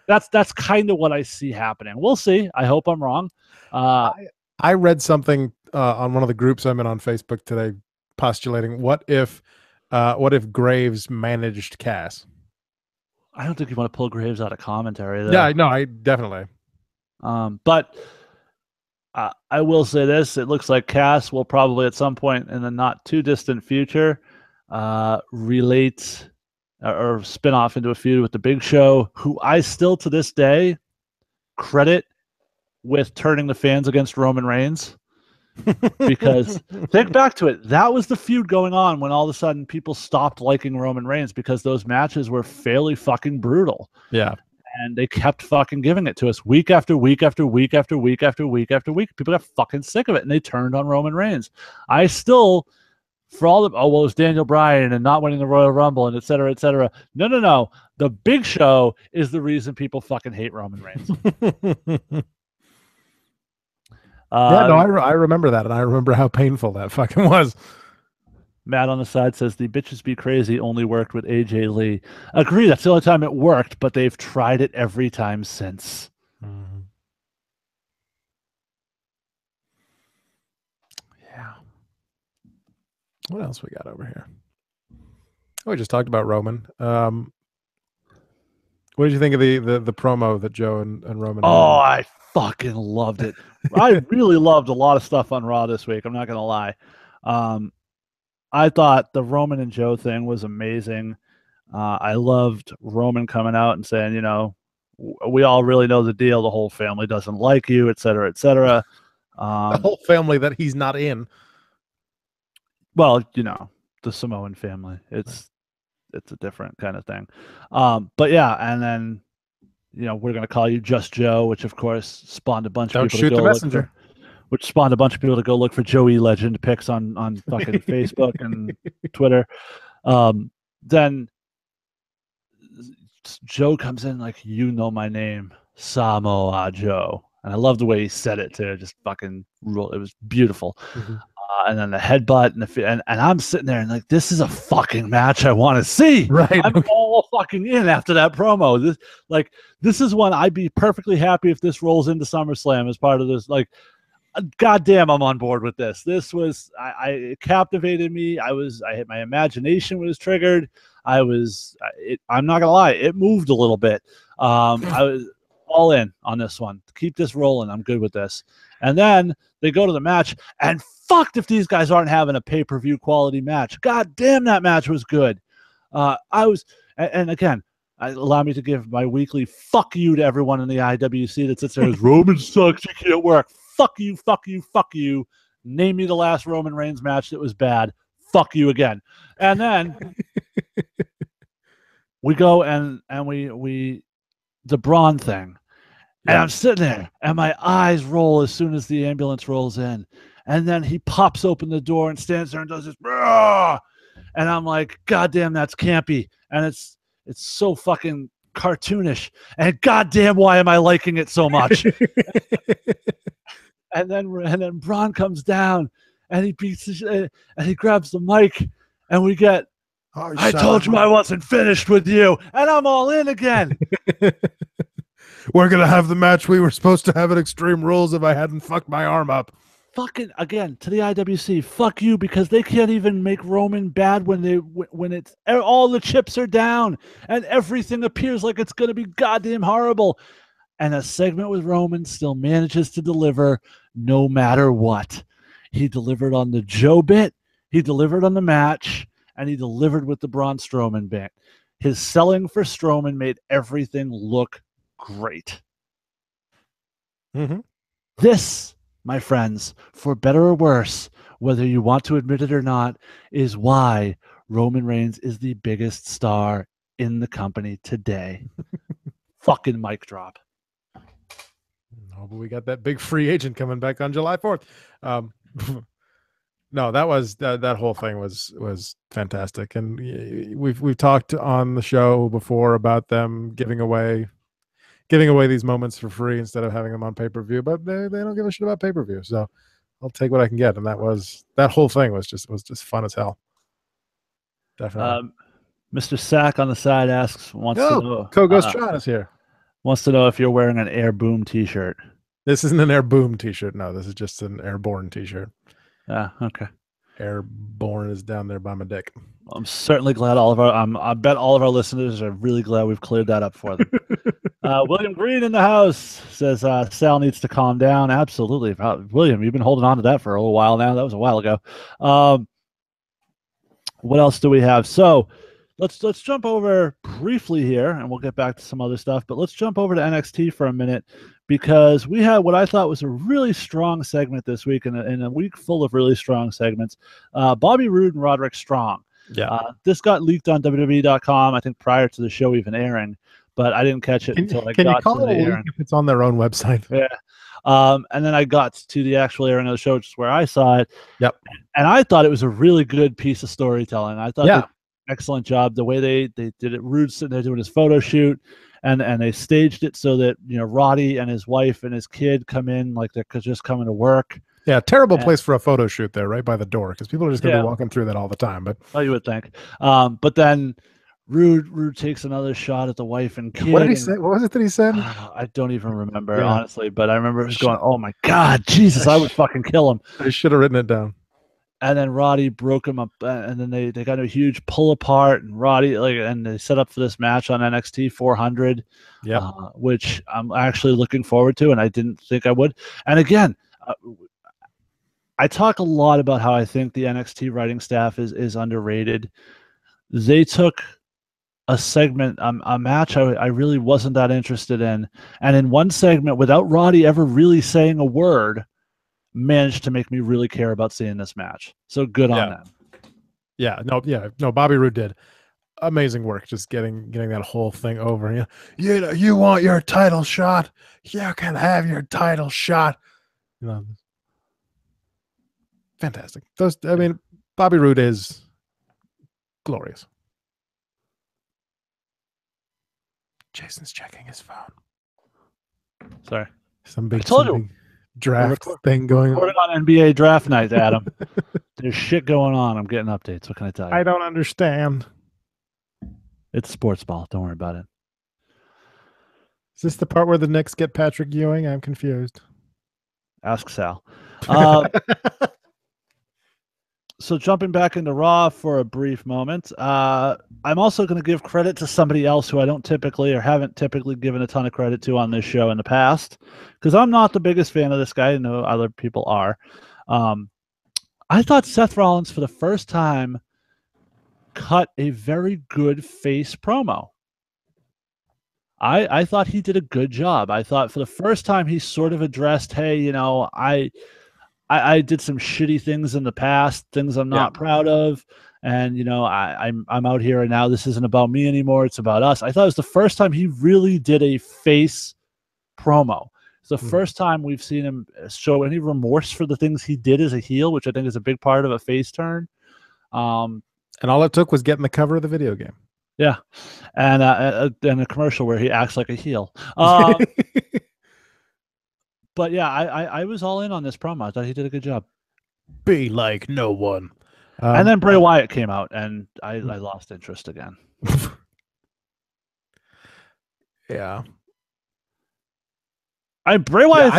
That's kind of what I see happening. We'll see. I hope I'm wrong. I read something on one of the groups I'm in on Facebook today postulating, what if Graves managed Cass? I don't think you want to pull Graves out of commentary, though. Yeah, no, I definitely. But I will say this. It looks like Cass will probably at some point in the not too distant future relate or spin off into a feud with the Big Show, who I still to this day credit with turning the fans against Roman Reigns. Because think back to it, that was the feud going on when all of a sudden people stopped liking Roman Reigns because those matches were fairly fucking brutal. Yeah. And they kept fucking giving it to us week after week after week after week after week after week. People got fucking sick of it and they turned on Roman Reigns. I still, for all the, it was Daniel Bryan and not winning the Royal Rumble and et cetera, et cetera. No. The Big Show is the reason people fucking hate Roman Reigns. I remember that, and I remember how painful that fucking was. Matt on the side says the Bitches Be Crazy only worked with AJ Lee. Agree, that's the only time it worked, but they've tried it every time since. Mm-hmm. Yeah. What else we got over here? Oh, we just talked about Roman. What did you think of the promo that Joe and Roman had? Oh, I fucking loved it. I really loved a lot of stuff on Raw this week. I'm not going to lie. I thought the Roman and Joe thing was amazing. I loved Roman coming out and saying, you know, we all really know the deal. The whole family doesn't like you, et cetera, et cetera. The whole family that he's not in. Well, you know, the Samoan family. It's a different kind of thing. But yeah, and then, you know, we're going to call you Just Joe, which of course spawned a bunch of people to go look for, which spawned a bunch of people to go look for Joey Legend pics on fucking Facebook and Twitter. Then Joe comes in like, you know my name, Samoa Joe. And I love the way he said it too. Just fucking rule. It was beautiful. Mm-hmm. And then the headbutt and I'm sitting there and like, this is a fucking match I want to see. Right. I'm all fucking in after that promo. This is one I'd be perfectly happy if this rolls into SummerSlam as part of this. Like, goddamn, I'm on board with this. This was, it captivated me. My imagination was triggered. I'm not gonna lie, it moved a little bit. I was all in on this one. Keep this rolling. I'm good with this. And then they go to the match, and fucked if these guys aren't having a pay-per-view quality match. God damn, that match was good. And again, allow me to give my weekly fuck you to everyone in the IWC that sits there and says, Roman sucks, he can't work. Fuck you, fuck you, fuck you. Name me the last Roman Reigns match that was bad. Fuck you again. And then we go and we the Braun thing. And I'm sitting there, and my eyes roll as soon as the ambulance rolls in. And then he pops open the door and stands there and does this. Brah! And I'm like, God damn, that's campy. And it's so fucking cartoonish. And goddamn, why am I liking it so much? and then Braun comes down, and he beats and he grabs the mic, and we get, I told you I wasn't finished with you, and I'm all in again. We're going to have the match we were supposed to have at Extreme Rules if I hadn't fucked my arm up. Fucking, again, to the IWC, fuck you, because they can't even make Roman bad when it's all the chips are down and everything appears like it's going to be goddamn horrible. And a segment with Roman still manages to deliver no matter what. He delivered on the Joe bit, he delivered on the match, and he delivered with the Braun Strowman bit. His selling for Strowman made everything look great. Mm-hmm. This, my friends, for better or worse, whether you want to admit it or not, is why Roman Reigns is the biggest star in the company today. Fucking mic drop. Oh, but we got that big free agent coming back on July 4th. No, that was that whole thing was fantastic, and we've talked on the show before about them giving away these moments for free instead of having them on pay-per-view, but they don't give a shit about pay-per-view, so I'll take what I can get, and that whole thing was just fun as hell. Definitely. Mr. Sack on the side wants to know. Co-Ghost John is here. Wants to know if you're wearing an Air Boom t-shirt. This isn't an Air Boom t-shirt. No, this is just an Airborne t-shirt. Okay. Airborne is down there by my dick. I'm certainly glad I bet all of our listeners are really glad we've cleared that up for them. William Green in the house says Sal needs to calm down. Absolutely. William, you've been holding on to that for a little while now. That was a while ago. What else do we have? So let's jump over briefly here, and we'll get back to some other stuff, but let's jump over to NXT for a minute, because we had what I thought was a really strong segment this week, in a week full of really strong segments. Bobby Roode and Roderick Strong. Yeah. This got leaked on WWE.com, I think, prior to the show even airing, but I didn't catch it until I got to the airing. Can you call it a leak if it's on their own website? Yeah. And then I got to the actual airing of the show, which is where I saw it. Yep. And I thought it was a really good piece of storytelling. I thought they did an excellent job. The way they did it, Rude's sitting there doing his photo shoot, and they staged it so that, Roddy and his wife and his kid come in like they're just coming to work. Yeah, terrible place for a photo shoot there, right by the door, because people are just going to be walking through that all the time. But you would think. But then Rude takes another shot at the wife and kid. What did he say? What was it that he said? I don't even remember, honestly, but I remember it was going, oh my God, Jesus, I would fucking kill him. I should have written it down. And then Roddy broke him up, and then they got a huge pull apart, and Roddy and they set up for this match on NXT 400, which I'm actually looking forward to, and I didn't think I would. And again, I talk a lot about how I think the NXT writing staff is underrated. They took a segment, a match I really wasn't that interested in, and in one segment, without Roddy ever really saying a word, managed to make me really care about seeing this match. So good on them. No, Bobby Roode did amazing work just getting that whole thing over. You want your title shot? You can have your title shot. Fantastic. Bobby Roode is glorious. Jason's checking his phone. Sorry. Some big draft thing going on. On NBA draft night, Adam. There's shit going on. I'm getting updates. What can I tell you? I don't understand. It's sports ball. Don't worry about it. Is this the part where the Knicks get Patrick Ewing? I'm confused. Ask Sal. So jumping back into Raw for a brief moment, I'm also going to give credit to somebody else who I don't typically or haven't typically given a ton of credit to on this show in the past, because I'm not the biggest fan of this guy. I know other people are. I thought Seth Rollins, for the first time, cut a very good face promo. I thought he did a good job. I thought for the first time he sort of addressed, hey, I did some shitty things in the past, things I'm not proud of, and I'm out here and now this isn't about me anymore, it's about us. I thought it was the first time he really did a face promo. It's the first time we've seen him show any remorse for the things he did as a heel, which I think is a big part of a face turn. And all it took was getting the cover of the video game. Yeah, and a commercial where he acts like a heel. But yeah, I was all in on this promo. I thought he did a good job. Be like no one. And then Bray Wyatt came out, and I lost interest again. Yeah. Bray Wyatt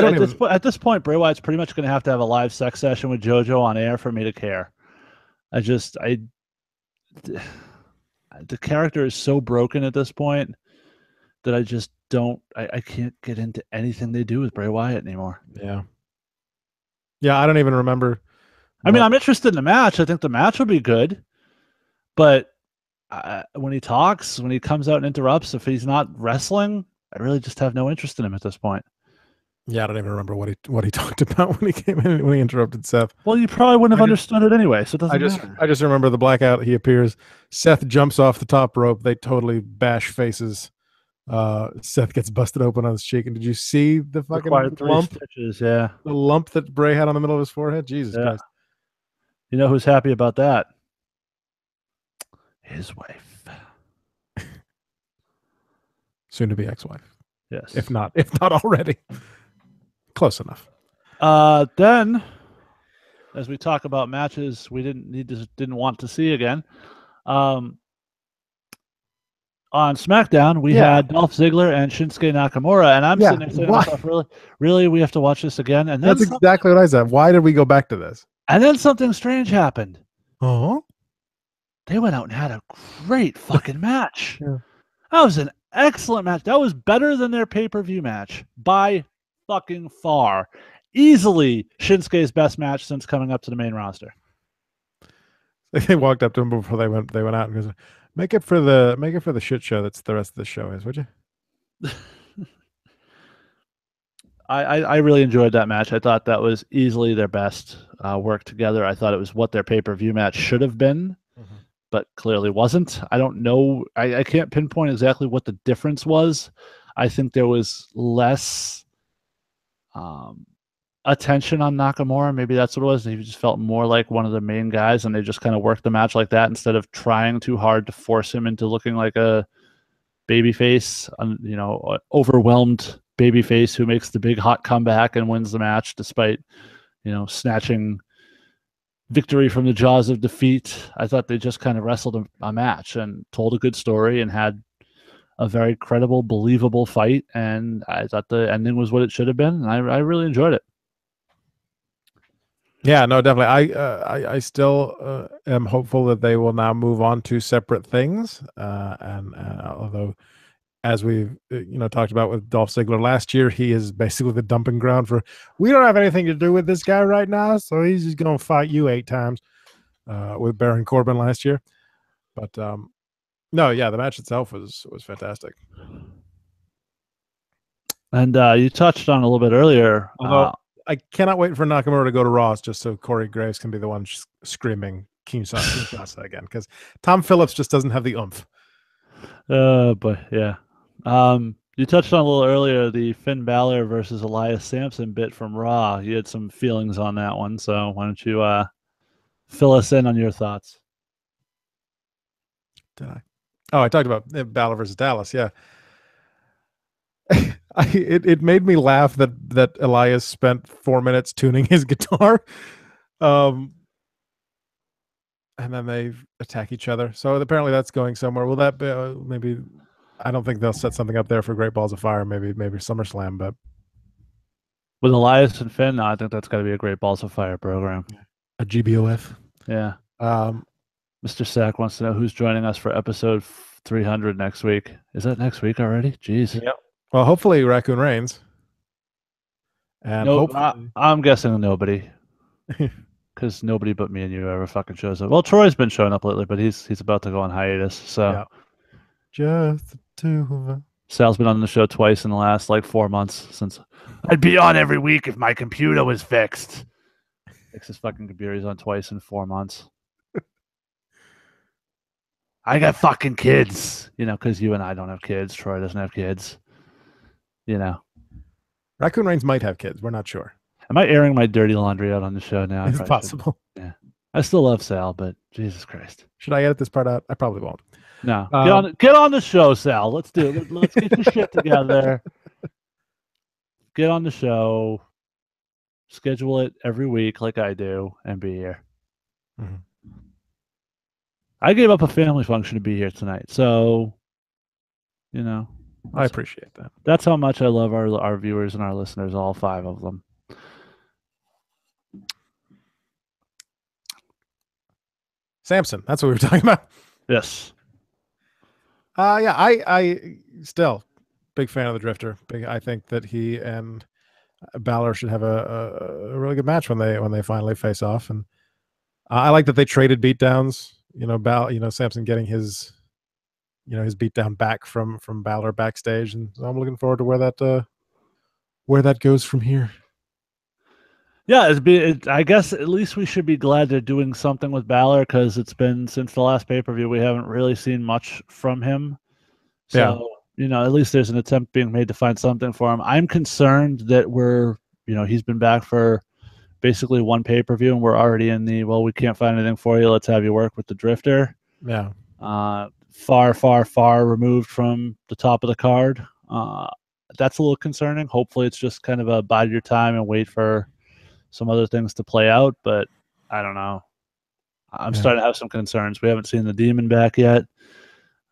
at this point, Bray Wyatt's pretty much going to have a live sex session with JoJo on air for me to care. The character is so broken at this point that I just don't. I can't get into anything they do with Bray Wyatt anymore. Yeah. Yeah, I don't even remember. I mean, I'm interested in the match. I think the match will be good, but when he talks, when he comes out and interrupts, if he's not wrestling, I really just have no interest in him at this point. Yeah, I don't even remember what he talked about when he came in, when he interrupted Seth. Well, you probably wouldn't have understood it anyway, so it doesn't matter. I just remember the blackout. He appears. Seth jumps off the top rope. They totally bash faces. Seth gets busted open on his cheek. And did you see the fucking lump? Stitches, yeah. The lump that Bray had on the middle of his forehead? Jesus Christ. You know who's happy about that? His wife. Soon to be ex-wife. Yes. If not already. Close enough. Then, as we talk about matches we didn't want to see again, on SmackDown, we had Dolph Ziggler and Shinsuke Nakamura, and I'm sitting there saying to myself, really, we have to watch this again? And then that's exactly what I said. Why did we go back to this? And then something strange happened. Oh, they went out and had a great fucking match. Yeah. That was an excellent match. That was better than their pay-per-view match by fucking far. Easily Shinsuke's best match since coming up to the main roster. They walked up to him before they went out and goes, Make it for the shit show that's the rest of the show is, would you? I really enjoyed that match. I thought that was easily their best work together. I thought it was what their pay-per-view match should have been, but clearly wasn't. I don't know. I can't pinpoint exactly what the difference was. I think there was less attention on Nakamura. Maybe that's what it was. He just felt more like one of the main guys, and they just kind of worked the match like that instead of trying too hard to force him into looking like a babyface, overwhelmed babyface who makes the big hot comeback and wins the match despite, snatching victory from the jaws of defeat. I thought they just kind of wrestled a match and told a good story and had a very credible, believable fight. And I thought the ending was what it should have been. And I really enjoyed it. Yeah, no, definitely. I still am hopeful that they will now move on to separate things. And although, as we've talked about with Dolph Ziggler last year, he is basically the dumping ground for, we don't have anything to do with this guy right now, so he's just going to fight you 8 times with Baron Corbin last year. But no, yeah, the match itself was fantastic. And you touched on a little bit earlier. I cannot wait for Nakamura to go to Raw just so Corey Graves can be the one screaming Kinshasa again, because Tom Phillips just doesn't have the oomph. But yeah. You touched on a little earlier the Finn Balor versus Elias Sampson bit from Raw. You had some feelings on that one, so why don't you fill us in on your thoughts? Did I? Oh, I talked about Balor versus Dallas, yeah. It made me laugh that Elias spent 4 minutes tuning his guitar, and then they attack each other. So apparently that's going somewhere. Will that be maybe? I don't think they'll set something up there for Great Balls of Fire. Maybe SummerSlam, but with Elias and Finn, no, I think that's got to be a Great Balls of Fire program. A GBOF. Yeah. Mr. Sack wants to know who's joining us for episode 300 next week. Is that next week already? Jeez. Yep. Well, hopefully Raccoon Reigns. And hopefully... I'm guessing nobody, because nobody but me and you ever fucking shows up. Well, Troy's been showing up lately, but he's about to go on hiatus. So yeah. Just the 2 of them. Sal's been on the show twice in the last 4 months. Since I'd be on every week if my computer was fixed. Fix his fucking computer. He's on twice in 4 months. I got fucking kids, because you and I don't have kids. Troy doesn't have kids. Raccoon Reigns might have kids. We're not sure. Am I airing my dirty laundry out on the show now? It's possible. Yeah. I still love Sal, but Jesus Christ. Should I edit this part out? I probably won't. No. Get on the show, Sal. Let's do it. Let's get your shit together. Get on the show. Schedule it every week like I do and be here. Mm-hmm. I gave up a family function to be here tonight. So, I appreciate that. That's how much I love our viewers and our listeners, all 5 of them. Samson, that's what we were talking about. Yes. Yeah, I still big fan of the Drifter. I think that he and Balor should have a really good match when they finally face off. And I like that they traded beatdowns. Samson getting his beatdown back from Balor backstage, and so I'm looking forward to where that goes from here. Yeah, I guess at least we should be glad they're doing something with Balor, because it's been since the last pay-per-view we haven't really seen much from him. So, at least there's an attempt being made to find something for him. I'm concerned that he's been back for basically one pay-per-view and we're already in we can't find anything for you. Let's have you work with the Drifter. Yeah. Far, far, far removed from the top of the card. That's a little concerning. Hopefully it's just kind of a bide your time and wait for some other things to play out, but I don't know. I'm starting to have some concerns. We haven't seen the Demon back yet.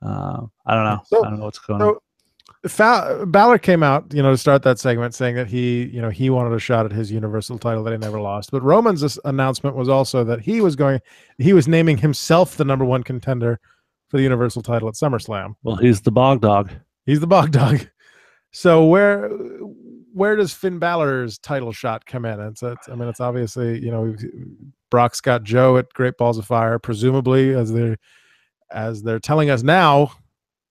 I don't know. I don't know what's going on. Balor came out, to start that segment saying that he wanted a shot at his Universal title that he never lost. But Roman's announcement was also that he was naming himself the number one contender for the Universal title at SummerSlam. Well, he's the bog dog. He's the bog dog. So where does Finn Balor's title shot come in? It's obviously, Brock's got Joe at Great Balls of Fire, presumably as they're telling us now,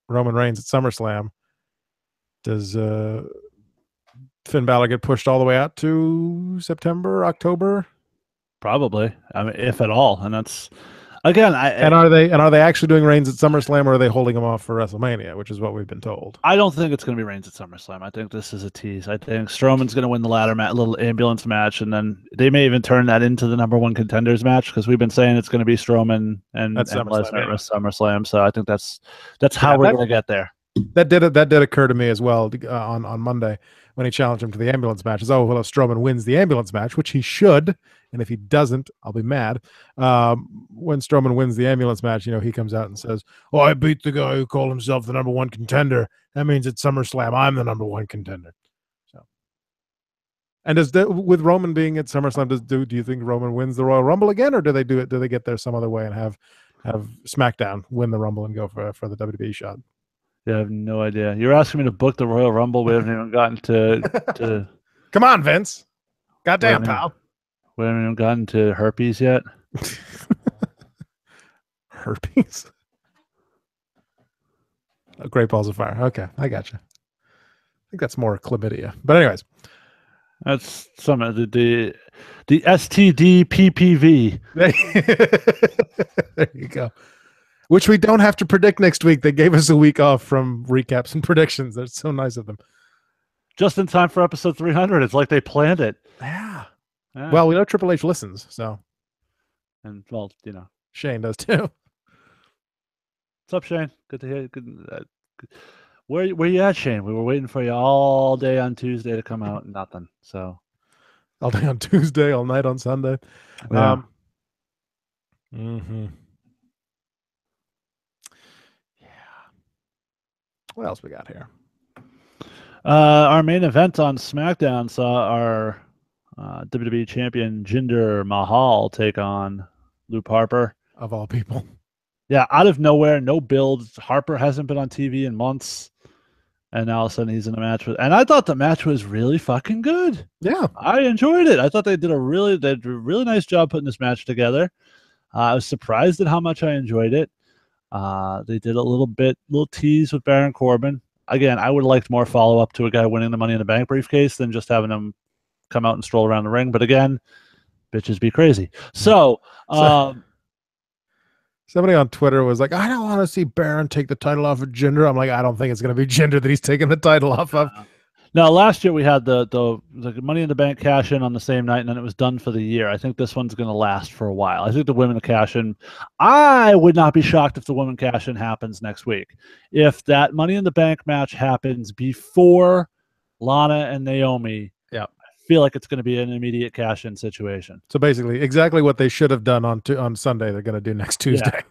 Roman Reigns at SummerSlam. Does Finn Balor get pushed all the way out to September, October? Probably. If at all. And that's again. Are they actually doing Reigns at SummerSlam, or are they holding him off for WrestleMania, which is what we've been told? I don't think it's going to be Reigns at SummerSlam. I think this is a tease. I think Strowman's going to win the ladder little ambulance match, and then they may even turn that into the number one contenders match because we've been saying it's going to be Strowman and Lesnar at SummerSlam. So I think that's how we're going to get there. That did occur to me as well on Monday when he challenged him to the ambulance match. If Strowman wins the ambulance match, which he should, and if he doesn't, I'll be mad. When Strowman wins the ambulance match, he comes out and says, "Oh, I beat the guy who called himself the number one contender. That means at SummerSlam, I'm the number one contender." So, and with Roman being at SummerSlam, do you think Roman wins the Royal Rumble again, or do they do it? Do they get there some other way and have SmackDown win the Rumble and go for the WWE shot? Yeah, I have no idea. You're asking me to book the Royal Rumble. We haven't even gotten to Come on, Vince. Goddamn, pal. We haven't even gotten to herpes yet. Herpes? Oh, Great Balls of Fire. Okay, I got you. I think that's more chlamydia. But anyways. That's some of the STD PPV. There you go. Which we don't have to predict next week. They gave us a week off from recaps and predictions. That's so nice of them. Just in time for episode 300. It's like they planned it. Yeah. Well, we know Triple H listens, so. And, Shane does too. What's up, Shane? Good to hear you. Good. Where you at, Shane? We were waiting for you all day on Tuesday to come out and nothing. So. All day on Tuesday, all night on Sunday. Yeah. What else we got here? Our main event on SmackDown saw our WWE champion Jinder Mahal take on Luke Harper. Of all people. Yeah, out of nowhere, no build. Harper hasn't been on TV in months. And now all of a sudden he's in a match and I thought the match was really fucking good. Yeah. I enjoyed it. I thought they did a really nice job putting this match together. I was surprised at how much I enjoyed it. They did a little tease with Baron Corbin. Again, I would have liked more follow-up to a guy winning the Money in the Bank briefcase than just having him come out and stroll around the ring. But again, bitches be crazy. So somebody on Twitter was like, I don't want to see Baron take the title off of Jinder. I'm like, I don't think it's going to be Jinder that he's taking the title off of. Now, last year we had the Money in the Bank cash in on the same night, and then it was done for the year. I think this one's going to last for a while. I think the women cash in. I would not be shocked if the women cash in happens next week. If that Money in the Bank match happens before Lana and Naomi, I feel like it's going to be an immediate cash in situation. So basically, exactly what they should have done on Sunday, they're going to do next Tuesday.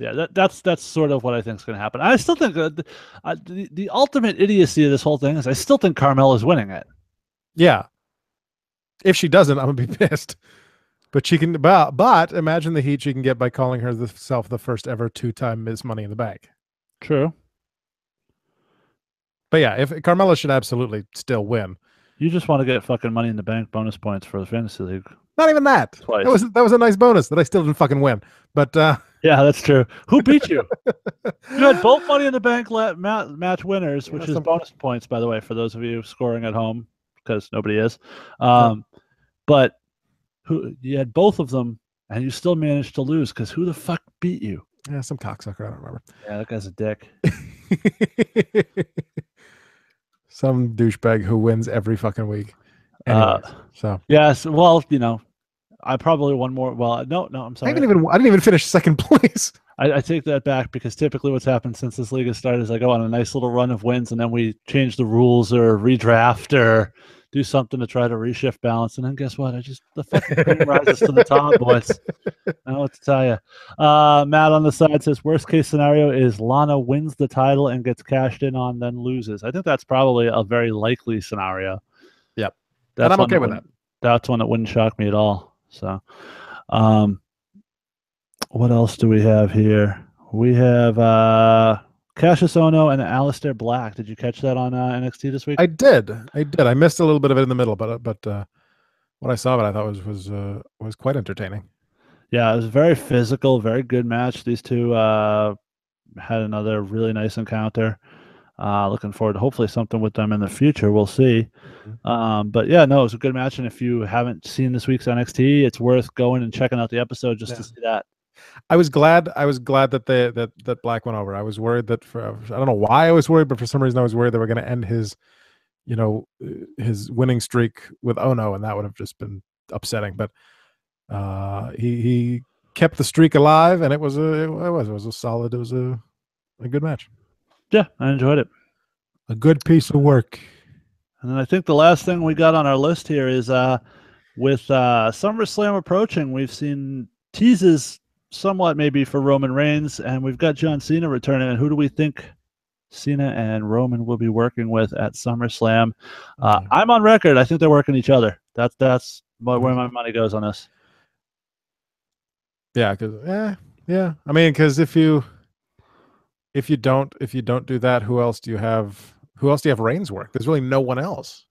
Yeah, that's sort of what I think is going to happen. I still think the ultimate idiocy of this whole thing is I still think Carmella's winning it. Yeah. If she doesn't, I'm going to be pissed. But she can. But imagine the heat she can get by calling herself the first ever 2-time Miss Money in the Bank. True. But yeah, if Carmella should absolutely still win. You just want to get fucking Money in the Bank bonus points for the fantasy league. Not even that. Twice. That was a nice bonus that I still didn't fucking win. But yeah, that's true. Who beat you? You had both Money in the Bank match winners, which is bonus points, by the way, for those of you scoring at home, because nobody is. But you had both of them, and you still managed to lose, because who the fuck beat you? Yeah, some cocksucker. I don't remember. Yeah, that guy's a dick. Some douchebag who wins every fucking week. Anyways, so yes, well, I probably won more. Well, no, I'm sorry. I didn't even finish second place. I take that back, because typically what's happened since this league has started is I go on a nice little run of wins, and then we change the rules or redraft or do something to try to reshift balance. And then guess what? The fucking cream rises to the top, boys. I don't know what to tell you. Matt on the side says, worst case scenario is Lana wins the title and gets cashed in on, then loses. I think that's probably a very likely scenario. Yep. And I'm okay with that. That's one that wouldn't shock me at all. So, what else do we have here? We have Cassius Ohno and Aleister Black. Did you catch that on NXT this week? I did. I missed a little bit of it in the middle, but what I saw of it, I thought was quite entertaining. Yeah, it was very physical, very good match. These two had another really nice encounter. Looking forward to hopefully something with them in the future. We'll see. But yeah, no, it was a good match. And if you haven't seen this week's NXT, it's worth going and checking out the episode just to see that. I was glad that that Black went over. I was worried that I don't know why I was worried, but for some reason I was worried they were going to end his winning streak with Ohno, and that would have just been upsetting. But he kept the streak alive, and it was a solid. It was a good match. Yeah, I enjoyed it. A good piece of work. And then I think the last thing we got on our list here is with SummerSlam approaching, we've seen teases somewhat maybe for Roman Reigns, and we've got John Cena returning. And who do we think Cena and Roman will be working with at SummerSlam? I'm on record. I think they're working each other. That's where my money goes on this. Yeah, because I mean, because if you don't do that, who else do you have Reigns work? There's really no one else.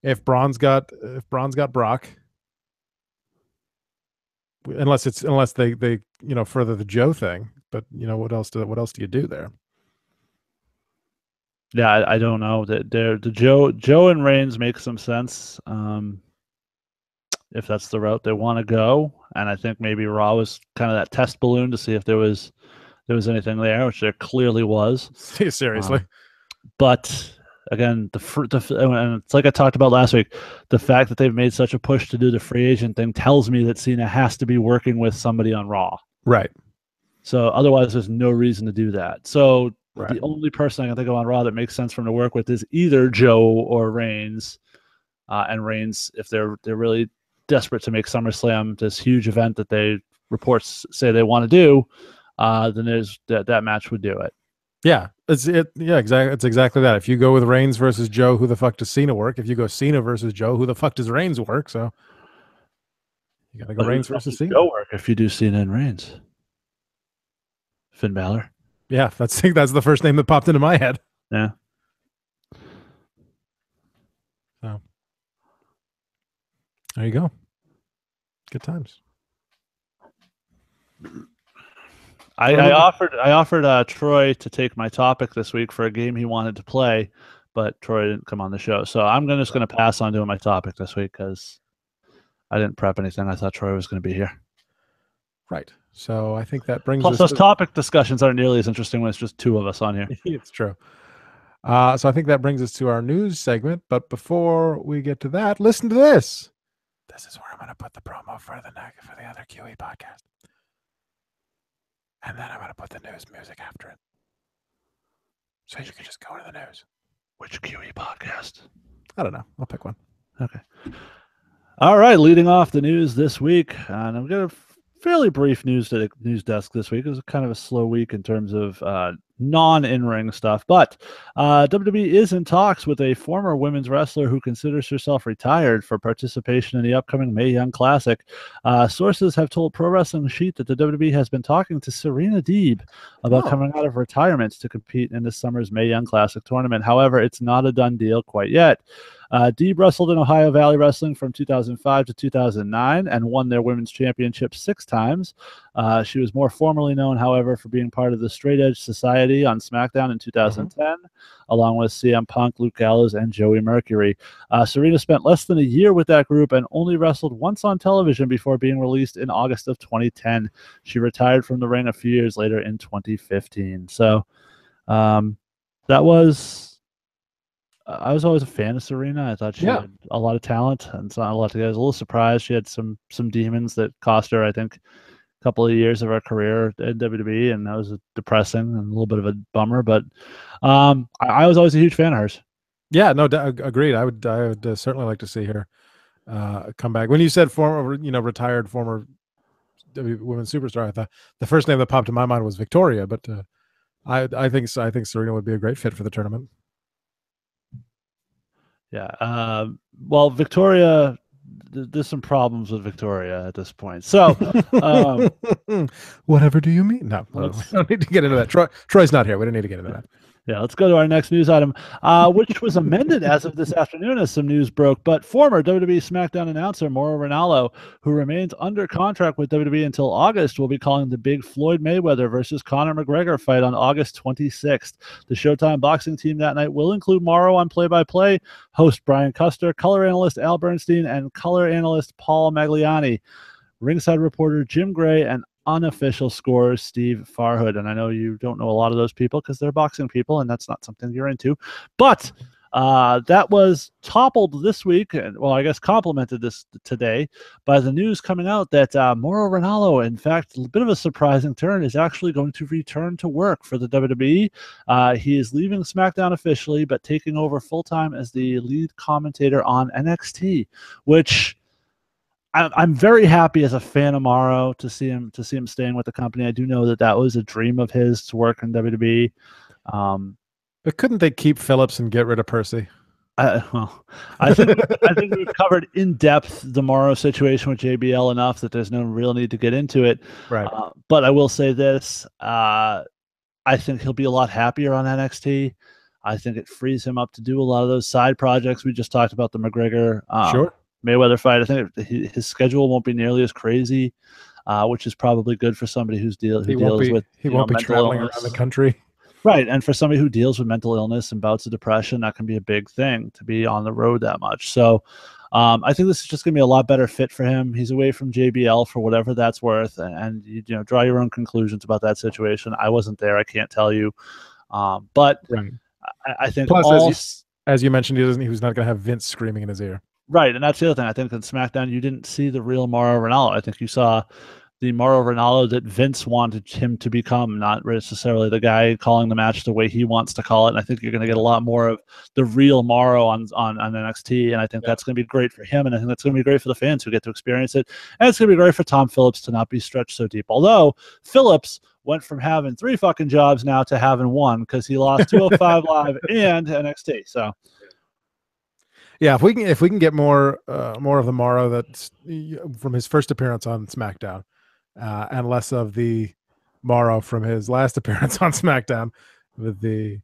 If Braun's got Brock, unless they further the Joe thing, but what else do you do there? Yeah, I don't know. The Joe and Reigns make some sense if that's the route they want to go, and I think maybe Raw was kind of that test balloon to see if there was anything there, which there clearly was. Seriously, but again, and it's like I talked about last week, the fact that they've made such a push to do the free agent thing tells me that Cena has to be working with somebody on Raw. Right. So otherwise, there's no reason to do that. So right. The only person I can think of on Raw that makes sense for him to work with is either Joe or Reigns. And Reigns, if they're really desperate to make SummerSlam this huge event that they reports say they want to do, then there's that match would do it. Yeah, exactly. It's exactly that. If you go with Reigns versus Joe, who the fuck does Cena work? If you go Cena versus Joe, who the fuck does Reigns work? So you gotta go Reigns versus Cena. Joe work if you do Cena and Reigns. Finn Balor. Yeah, that's the first name that popped into my head. Yeah. So there you go. Good times. I offered Troy to take my topic this week for a game he wanted to play, but Troy didn't come on the show. So I'm just going to pass on doing my topic this week because I didn't prep anything. I thought Troy was going to be here. Right. So I think that brings Plus, us those topic discussions aren't nearly as interesting when it's just two of us on here. It's true. So I think that brings us to our news segment. But before we get to that, listen to this. This is where I'm going to put the promo for the other QE podcast. And then I'm going to put the news music after it. So you can just go into the news. Which QE podcast? I don't know. I'll pick one. Okay. All right. Leading off the news this week. And I'm going to fairly brief news to the news desk this week. It was kind of a slow week in terms of non-in-ring stuff, but WWE is in talks with a former women's wrestler who considers herself retired for participation in the upcoming Mae Young Classic. Sources have told Pro Wrestling Sheet that the WWE has been talking to Serena Deeb about coming out of retirement to compete in this summer's Mae Young Classic tournament. However, it's not a done deal quite yet. Deeb wrestled in Ohio Valley Wrestling from 2005 to 2009 and won their women's championship 6 times. She was more formally known, however, for being part of the Straight Edge Society on SmackDown in 2010, along with CM Punk, Luke Gallows, and Joey Mercury. Serena spent less than a year with that group and only wrestled once on television before being released in August of 2010. She retired from the ring a few years later in 2015. So, That was. I was always a fan of Serena. I thought she had a lot of talent and it's not a lot to get. I was a little surprised she had some demons that cost her, I think, a couple of years of her career in WWE, and that was depressing and a little bit of a bummer. But I was always a huge fan of hers. Yeah, no, agreed. I would certainly like to see her come back. When you said former, retired former women's superstar, I thought the first name that popped in my mind was Victoria, but I think Serena would be a great fit for the tournament. Yeah. Well, Victoria, there's some problems with Victoria at this point. So, whatever do you mean? No, we don't need to get into that. Troy's not here. We don't need to get into that. Yeah, let's go to our next news item, which was amended as of this afternoon as some news broke. But former WWE SmackDown announcer Mauro Ranallo, who remains under contract with WWE until August, will be calling the big Floyd Mayweather versus Conor McGregor fight on August 26th. The Showtime boxing team that night will include Mauro on play-by-play, host Brian Custer, color analyst Al Bernstein, and color analyst Paul Magliani, ringside reporter Jim Gray, and unofficial scorer Steve Farhood. And I know you don't know a lot of those people because they're boxing people and that's not something you're into, but that was toppled this week, and well, I guess complemented this today by the news coming out that Mauro Ranallo, in fact, a bit of a surprising turn, is actually going to return to work for the WWE. He is leaving SmackDown officially, but taking over full-time as the lead commentator on NXT, which I'm very happy as a fan of Mauro to see him staying with the company. I do know that was a dream of his to work in WWE. But couldn't they keep Phillips and get rid of Percy? Well, I think we've covered in depth the Mauro situation with JBL enough that there's no real need to get into it. Right. But I will say this: I think he'll be a lot happier on NXT. I think it frees him up to do a lot of those side projects we just talked about. The McGregor, Mayweather fight. I think his schedule won't be nearly as crazy, which is probably good for somebody who deals with traveling illness around the country. Right, and for somebody who deals with mental illness and bouts of depression, that can be a big thing to be on the road that much. So I think this is just going to be a lot better fit for him. He's away from JBL for whatever that's worth, and you draw your own conclusions about that situation. I wasn't there; I can't tell you. But right. I think plus, as you mentioned, he was not going to have Vince screaming in his ear. Right, and that's the other thing. I think in SmackDown, you didn't see the real Mauro Ranallo. I think you saw the Mauro Ranallo that Vince wanted him to become, not necessarily the guy calling the match the way he wants to call it. And I think you're going to get a lot more of the real Mauro on NXT, and I think that's going to be great for him, and I think that's going to be great for the fans who get to experience it. And it's going to be great for Tom Phillips to not be stretched so deep. Although Phillips went from having 3 fucking jobs now to having 1 because he lost 205 Live and NXT. So. Yeah, if we can get more of the Mauro that's from his first appearance on SmackDown, and less of the Mauro from his last appearance on SmackDown, with the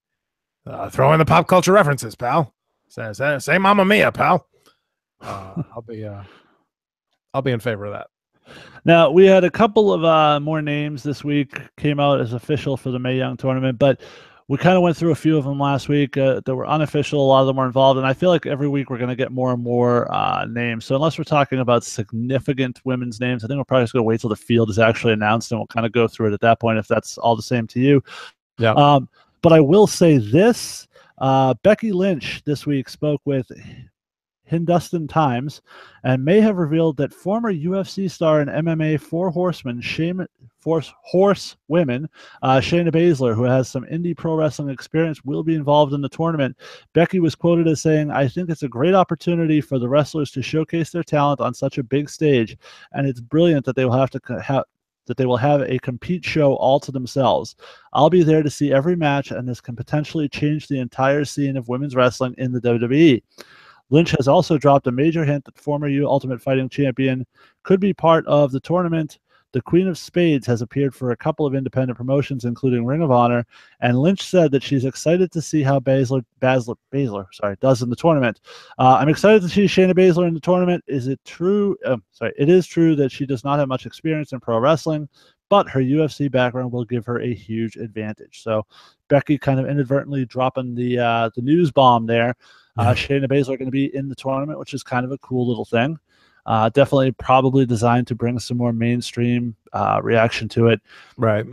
throw in the pop culture references, pal. Say Mamma Mia, pal. I'll be in favor of that. Now, we had a couple of more names this week came out as official for the Mae Young tournament, but we kind of went through a few of them last week that were unofficial. A lot of them were involved, and I feel like every week we're going to get more and more names. So unless we're talking about significant women's names, I think we're probably just going to wait till the field is actually announced, and we'll kind of go through it at that point if that's all the same to you. Yeah. But I will say this. Becky Lynch this week spoke with Hindustan Times and may have revealed that former UFC star and MMA four horsewomen Shayna Baszler, who has some indie pro wrestling experience, will be involved in the tournament. Becky was quoted as saying, "I think it's a great opportunity for the wrestlers to showcase their talent on such a big stage, and it's brilliant that they will have a compete show all to themselves. I'll be there to see every match, and this can potentially change the entire scene of women's wrestling in the WWE." Lynch has also dropped a major hint that former Ultimate Fighting champion could be part of the tournament. The Queen of Spades has appeared for a couple of independent promotions, including Ring of Honor, and Lynch said that she's excited to see how Baszler does in the tournament. I'm excited to see Shayna Baszler in the tournament. It is true that she does not have much experience in pro wrestling, but her UFC background will give her a huge advantage. So Becky kind of inadvertently dropping the news bomb there. Shayna Baszler going to be in the tournament, which is kind of a cool little thing. Definitely probably designed to bring some more mainstream reaction to it. Right.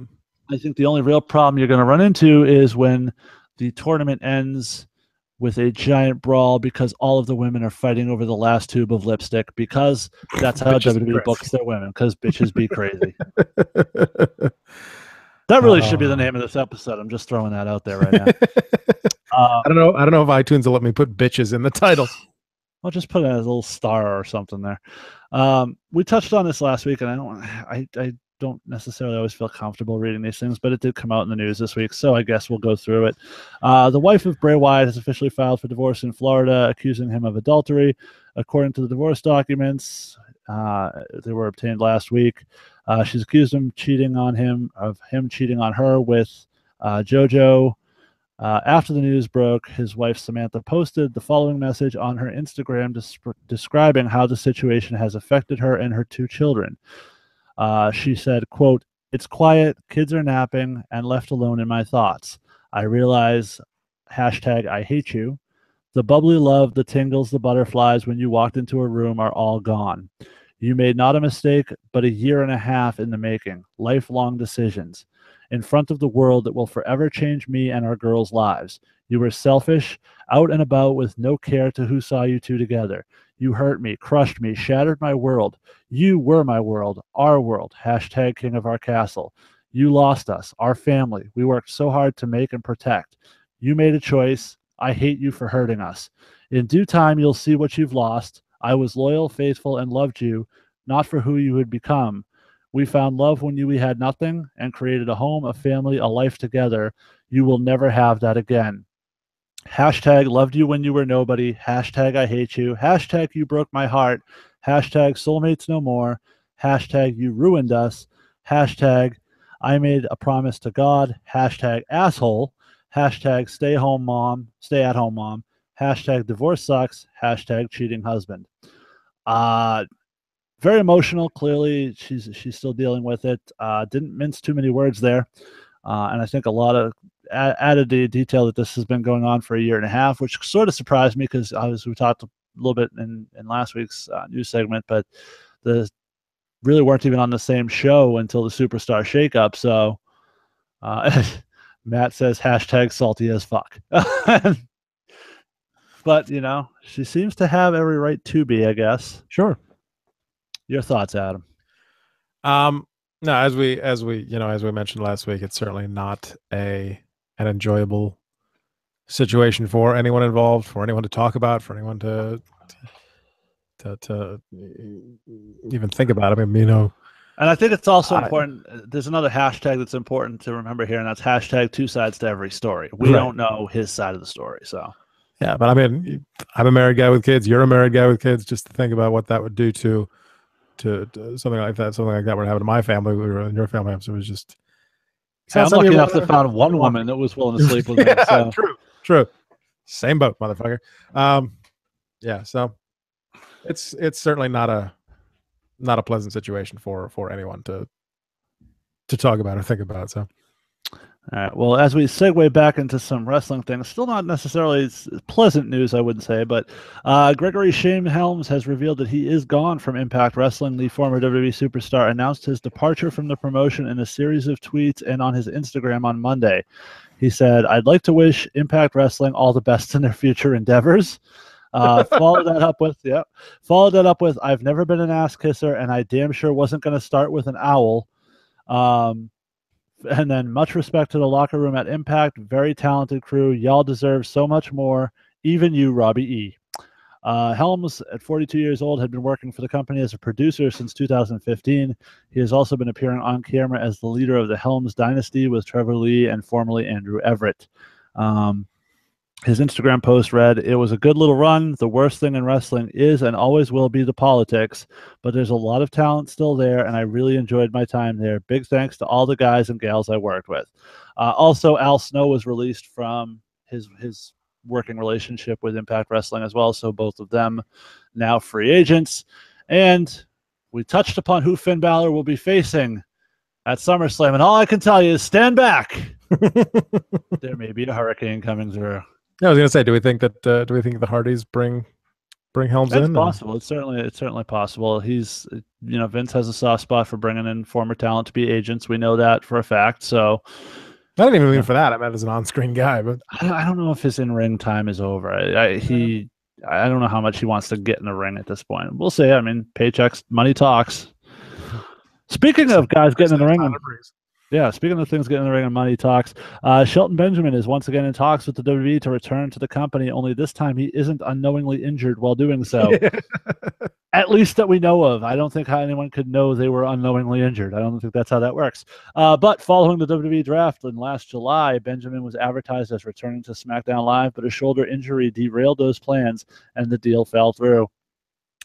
I think the only real problem you're going to run into is when The tournament ends with a giant brawl because all of the women are fighting over the last tube of lipstick, because that's how WWE books their women, because bitches be crazy. That really should be the name of this episode. I'm just throwing that out there right now. I don't know if iTunes will let me put bitches in the title. I'll just put it as a little star or something there. We touched on this last week, and I don't necessarily always feel comfortable reading these things, but it did come out in the news this week, so I guess we'll go through it. The wife of Bray Wyatt has officially filed for divorce in Florida, accusing him of adultery. According to the divorce documents, they were obtained last week. She's accused him of cheating on her with JoJo. After the news broke, his wife Samantha posted the following message on her Instagram describing how the situation has affected her and her 2 children. She said, quote, "It's quiet, kids are napping, and left alone in my thoughts. I realize, hashtag I hate you. The bubbly love, the tingles, the butterflies when you walked into a room are all gone. You made not a mistake, but a year and a half in the making. Lifelong decisions. In front of the world that will forever change me and our girls' lives. You were selfish, out and about with no care to who saw you 2 together. You hurt me, crushed me, shattered my world. You were my world, our world, hashtag king of our castle. You lost us, our family. We worked so hard to make and protect. You made a choice. I hate you for hurting us. In due time, you'll see what you've lost. I was loyal, faithful, and loved you, not for who you had become. We found love when we had nothing and created a home, a family, a life together. You will never have that again. Hashtag loved you when you were nobody. Hashtag I hate you. Hashtag you broke my heart. Hashtag soulmates no more. Hashtag you ruined us. Hashtag I made a promise to God. Hashtag asshole. Hashtag stay at home mom. Hashtag divorce sucks. Hashtag cheating husband. Very emotional. Clearly, she's still dealing with it. Didn't mince too many words there. And I think a lot of added the detail that this has been going on for a year and a half, which sort of surprised me because we talked a little bit in last week's news segment, but the really weren't even on the same show until the Superstar shakeup. So Matt says hashtag salty as fuck. But, she seems to have every right to be, I guess. Sure. Your thoughts, Adam? No, as we mentioned last week, it's certainly not an enjoyable situation for anyone involved, for anyone to talk about, for anyone to even think about. I mean, and I think it's also important. There's another hashtag that's important to remember here, and that's hashtag 2 sides to every story. We don't know his side of the story, so. Yeah, but I mean, I'm a married guy with kids. You're a married guy with kids. Just to think about what that would do to something like that. Something like that would happen to my family or in your family. So it was just. I'm lucky enough to find one woman that was willing to sleep with me. So. True. Same boat, motherfucker. Yeah. So it's certainly not a pleasant situation for anyone to talk about or think about. So. All right. Well, as we segue back into some wrestling things, still not necessarily pleasant news, I wouldn't say, but Gregory Shane Helms has revealed that he is gone from Impact Wrestling. The former WWE superstar announced his departure from the promotion in a series of tweets and on his Instagram on Monday. He said, "I'd like to wish Impact Wrestling all the best in their future endeavors." Followed that up with, "I've never been an ass kisser, and I damn sure wasn't going to start with an owl." And then much respect to the locker room at Impact. Very talented crew. Y'all deserve so much more. Even you, Robbie E. Helms, at 42 years old, had been working for the company as a producer since 2015. He has also been appearing on camera as the leader of the Helms dynasty with Trevor Lee and formerly Andrew Everett. His Instagram post read, "It was a good little run. The worst thing in wrestling is and always will be the politics, but there's a lot of talent still there, and I really enjoyed my time there. Big thanks to all the guys and gals I worked with." Also, Al Snow was released from his working relationship with Impact Wrestling as well, so both of them now free agents. And we touched upon who Finn Balor will be facing at SummerSlam, and all I can tell you is stand back. There may be a hurricane coming through. I was going to say, do we think the Hardys bring Helms in? It's possible. It's certainly possible. He's, Vince has a soft spot for bringing in former talent to be agents. We know that for a fact. So I didn't even mean for that. I meant as an on-screen guy, but I don't know if his in-ring time is over. I don't know how much he wants to get in the ring at this point. We'll see. I mean, paychecks, money talks. Speaking of guys getting in the ring, speaking of things getting in the ring and money talks, Shelton Benjamin is once again in talks with the WWE to return to the company, only this time he isn't unknowingly injured while doing so. At least that we know of. I don't think how anyone could know they were unknowingly injured. I don't think that's how that works. But following the WWE draft in last July, Benjamin was advertised as returning to SmackDown Live, but a shoulder injury derailed those plans and the deal fell through.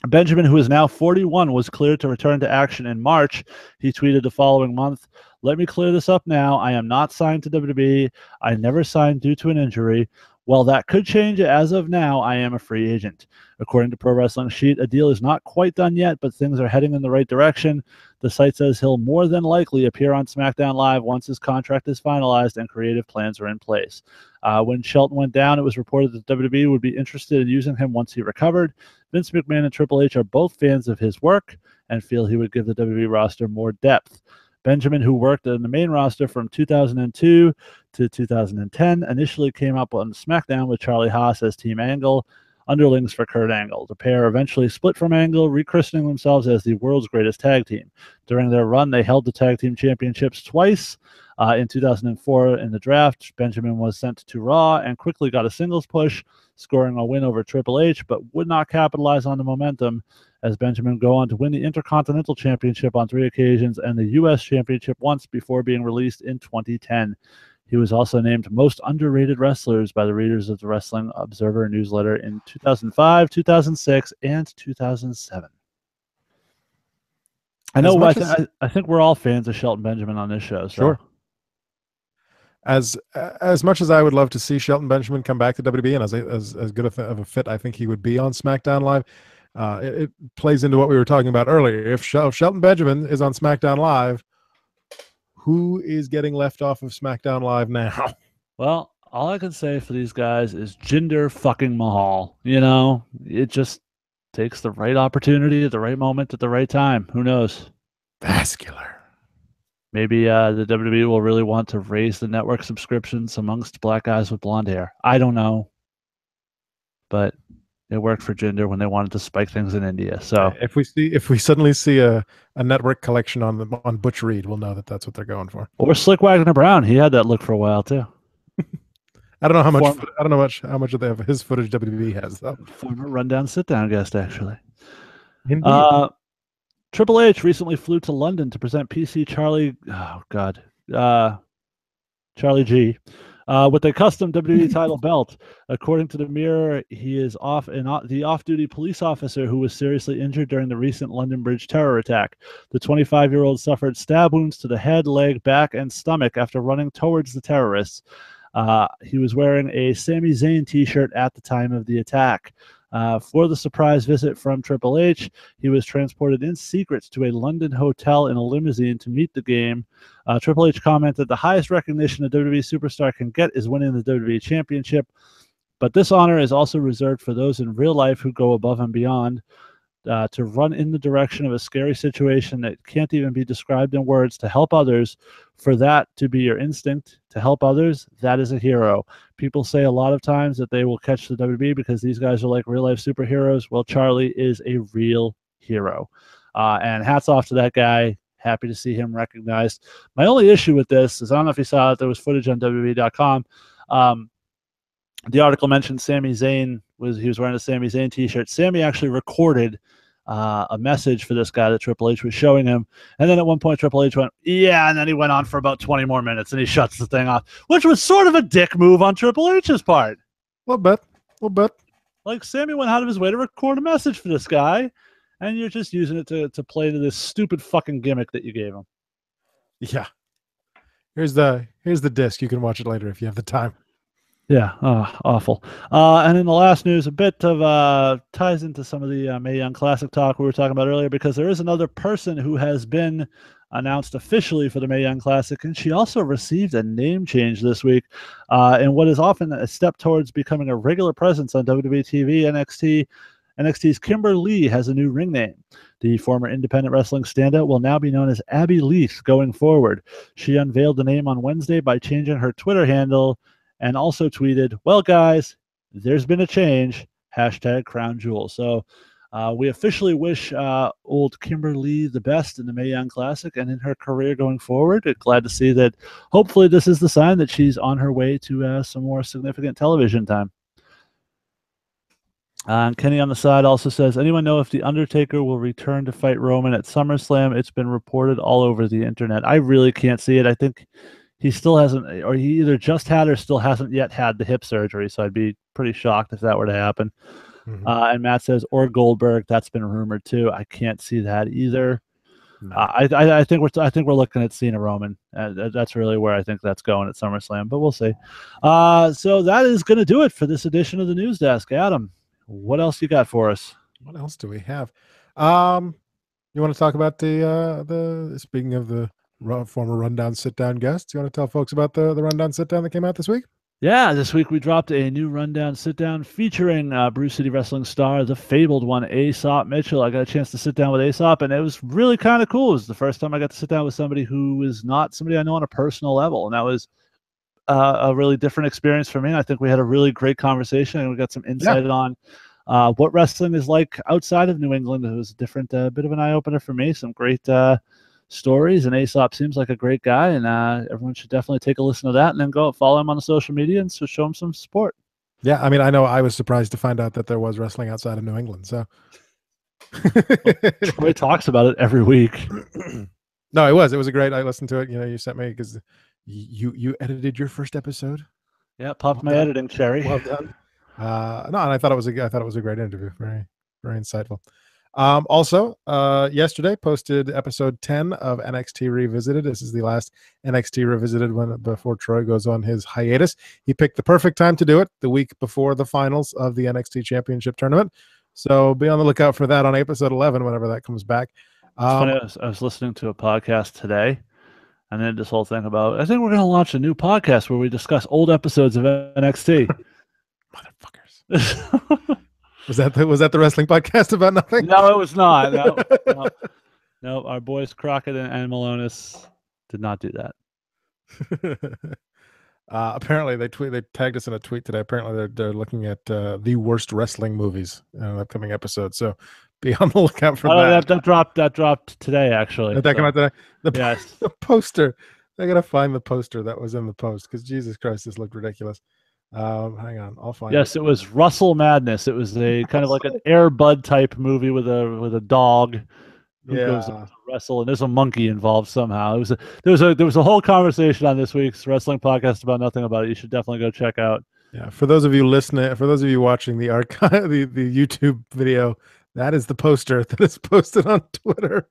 Benjamin, who is now 41, was cleared to return to action in March. He tweeted the following month, "Let me clear this up now. I am not signed to WWE. I never signed due to an injury. While that could change, as of now, I am a free agent." According to Pro Wrestling Sheet, a deal is not quite done yet, but things are heading in the right direction. The site says he'll more than likely appear on SmackDown Live once his contract is finalized and creative plans are in place. When Shelton went down, it was reported that WWE would be interested in using him once he recovered. Vince McMahon and Triple H are both fans of his work and feel he would give the WWE roster more depth. Benjamin, who worked in the main roster from 2002 to 2010, initially came up on SmackDown with Charlie Haas as Team Angle, underlings for Kurt Angle. The pair eventually split from Angle, rechristening themselves as the world's greatest tag team. During their run, they held the tag team championships twice. In 2004, in the draft, Benjamin was sent to Raw and quickly got a singles push, scoring a win over Triple H, but would not capitalize on the momentum, as Benjamin go on to win the Intercontinental Championship on 3 occasions and the U.S. Championship once before being released in 2010. He was also named Most Underrated Wrestlers by the readers of the Wrestling Observer newsletter in 2005, 2006, and 2007. I know. I think we're all fans of Shelton Benjamin on this show. So. Sure. As much as I would love to see Shelton Benjamin come back to WWE, and as good of a fit I think he would be on SmackDown Live, it plays into what we were talking about earlier. If Shelton Benjamin is on SmackDown Live, who is getting left off of SmackDown Live now? Well, all I can say for these guys is Jinder fucking Mahal. You know, it just takes the right opportunity at the right moment at the right time. Who knows? Vascular. Maybe the WWE will really want to raise the network subscriptions amongst black guys with blonde hair. I don't know. But it worked for Jinder when they wanted to spike things in India. So if we suddenly see a network collection on Butch Reed, we'll know that that's what they're going for. Or Slick Wagner Brown. He had that look for a while too. I don't know how much. I don't know how much of his footage WWE has though. Former Rundown sit-down guest, actually. Indeed. Triple H recently flew to London to present PC Charlie. Oh God, Charlie G. With a custom WWE title belt. According to the Mirror, he is the off-duty police officer who was seriously injured during the recent London Bridge terror attack. The 25-year-old suffered stab wounds to the head, leg, back, and stomach after running towards the terrorists. He was wearing a Sami Zayn t-shirt at the time of the attack. For the surprise visit from Triple H, he was transported in secret to a London hotel in a limousine to meet the game. Triple H commented, "The highest recognition a WWE superstar can get is winning the WWE Championship, but this honor is also reserved for those in real life who go above and beyond. To run in the direction of a scary situation that can't even be described in words to help others, for that to be your instinct to help others, that is a hero." People say a lot of times that they will catch the WWE because these guys are like real life superheroes. Well, Charlie is a real hero. And hats off to that guy. Happy to see him recognized. My only issue with this is, I don't know if you saw it, there was footage on WWE.com. The article mentioned Sami Zayn he was wearing a Sami Zayn t-shirt. Sami actually recorded a message for this guy that Triple H was showing him. And then at one point, Triple H went, yeah, and then he went on for about 20 more minutes, and he shuts the thing off, which was sort of a dick move on Triple H's part. A little bit. Like, Sami went out of his way to record a message for this guy, and you're just using it to play to this stupid fucking gimmick that you gave him. Yeah. Here's the disc. You can watch it later if you have the time. Yeah, awful. And in the last news, a bit of ties into some of the Mae Young Classic talk we were talking about earlier, because there is another person who has been announced officially for the Mae Young Classic, and she also received a name change this week, and what is often a step towards becoming a regular presence on WWE TV, NXT, NXT's Kimber Lee has a new ring name. The former independent wrestling standout will now be known as Abby Leith going forward. She unveiled the name on Wednesday by changing her Twitter handle and also tweeted, "Well, guys, there's been a change. Hashtag Crown Jewel." So we officially wish old Kimber Lee the best in the Mae Young Classic and in her career going forward. Glad to see that hopefully this is the sign that she's on her way to some more significant television time. Kenny on the side also says, anyone know if The Undertaker will return to fight Roman at SummerSlam? It's been reported all over the internet. I really can't see it. I think he still hasn't, or he either just had or still hasn't yet had the hip surgery. So I'd be pretty shocked if that were to happen. Mm-hmm. And Matt says, or Goldberg. That's been rumored too. I can't see that either. No. I think we're looking at Cena Roman. That's really where I think that's going at SummerSlam, but we'll see. So that is going to do it for this edition of the News Desk. Adam, what else you got for us? What else do we have? You want to talk about the speaking of the former Rundown Sit-Down guests, you want to tell folks about the Rundown Sit-Down that came out this week? Yeah, this week we dropped a new Rundown Sit-Down featuring Brew City Wrestling star, the fabled one, Aesop Mitchell. I got a chance to sit down with Aesop, and it was really kind of cool. It was the first time I got to sit down with somebody who is not somebody I know on a personal level, and that was a really different experience for me. I think we had a really great conversation, and we got some insight on what wrestling is like outside of New England. It was a different, bit of an eye-opener for me. Some great stories, and Aesop seems like a great guy, and everyone should definitely take a listen to that and then go follow him on the social media and so show him some support. Yeah, I mean, I know I was surprised to find out that there was wrestling outside of New England. So Troy talks about it every week. No, it was a great. I listened to it. You know, you sent me because you edited your first episode. Yeah, popped my editing cherry. Well done. No, and I thought it was a great interview. Very, very insightful. Also, yesterday posted episode 10 of NXT Revisited. This is the last NXT Revisited one before Troy goes on his hiatus. He picked the perfect time to do it, the week before the finals of the NXT Championship Tournament. So be on the lookout for that on episode 11 whenever that comes back. Funny, I was listening to a podcast today, and then this whole thing about, I think we're going to launch a new podcast where we discuss old episodes of NXT. Motherfuckers. Was that the wrestling podcast about nothing? No, it was not. No, our boys Crockett and Malonis did not do that. Apparently, they tagged us in a tweet today. Apparently, they're looking at the worst wrestling movies in an upcoming episode. So be on the lookout for that. That dropped today, actually. Did that come out today? Yes. The poster. I gotta find the poster that was in the post because Jesus Christ, this looked ridiculous. Hang on, I'll find. Yes, it was Russell Madness. It was a kind of like an Air Bud type movie with a dog who goes to wrestle, and there's a monkey involved somehow. There was a whole conversation on this week's wrestling podcast about nothing about it. You should definitely go check out. Yeah, for those of you listening, for those of you watching the archive, the YouTube video, that is the poster that is posted on Twitter.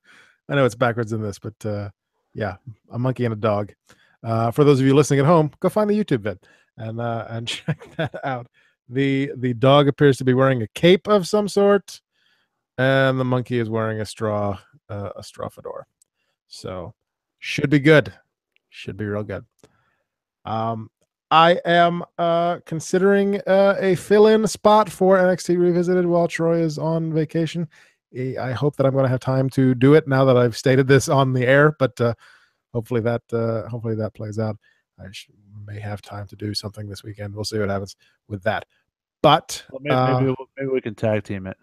I know it's backwards in this, but yeah, a monkey and a dog. For those of you listening at home, go find the YouTube vid and check that out. The dog appears to be wearing a cape of some sort, and the monkey is wearing a straw fedora. So should be good. Should be real good. I am considering a fill-in spot for NXT Revisited while Troy is on vacation. I hope that I'm going to have time to do it now that I've stated this on the air, but hopefully that plays out. I may have time to do something this weekend. We'll see what happens with that. But maybe we can tag team it.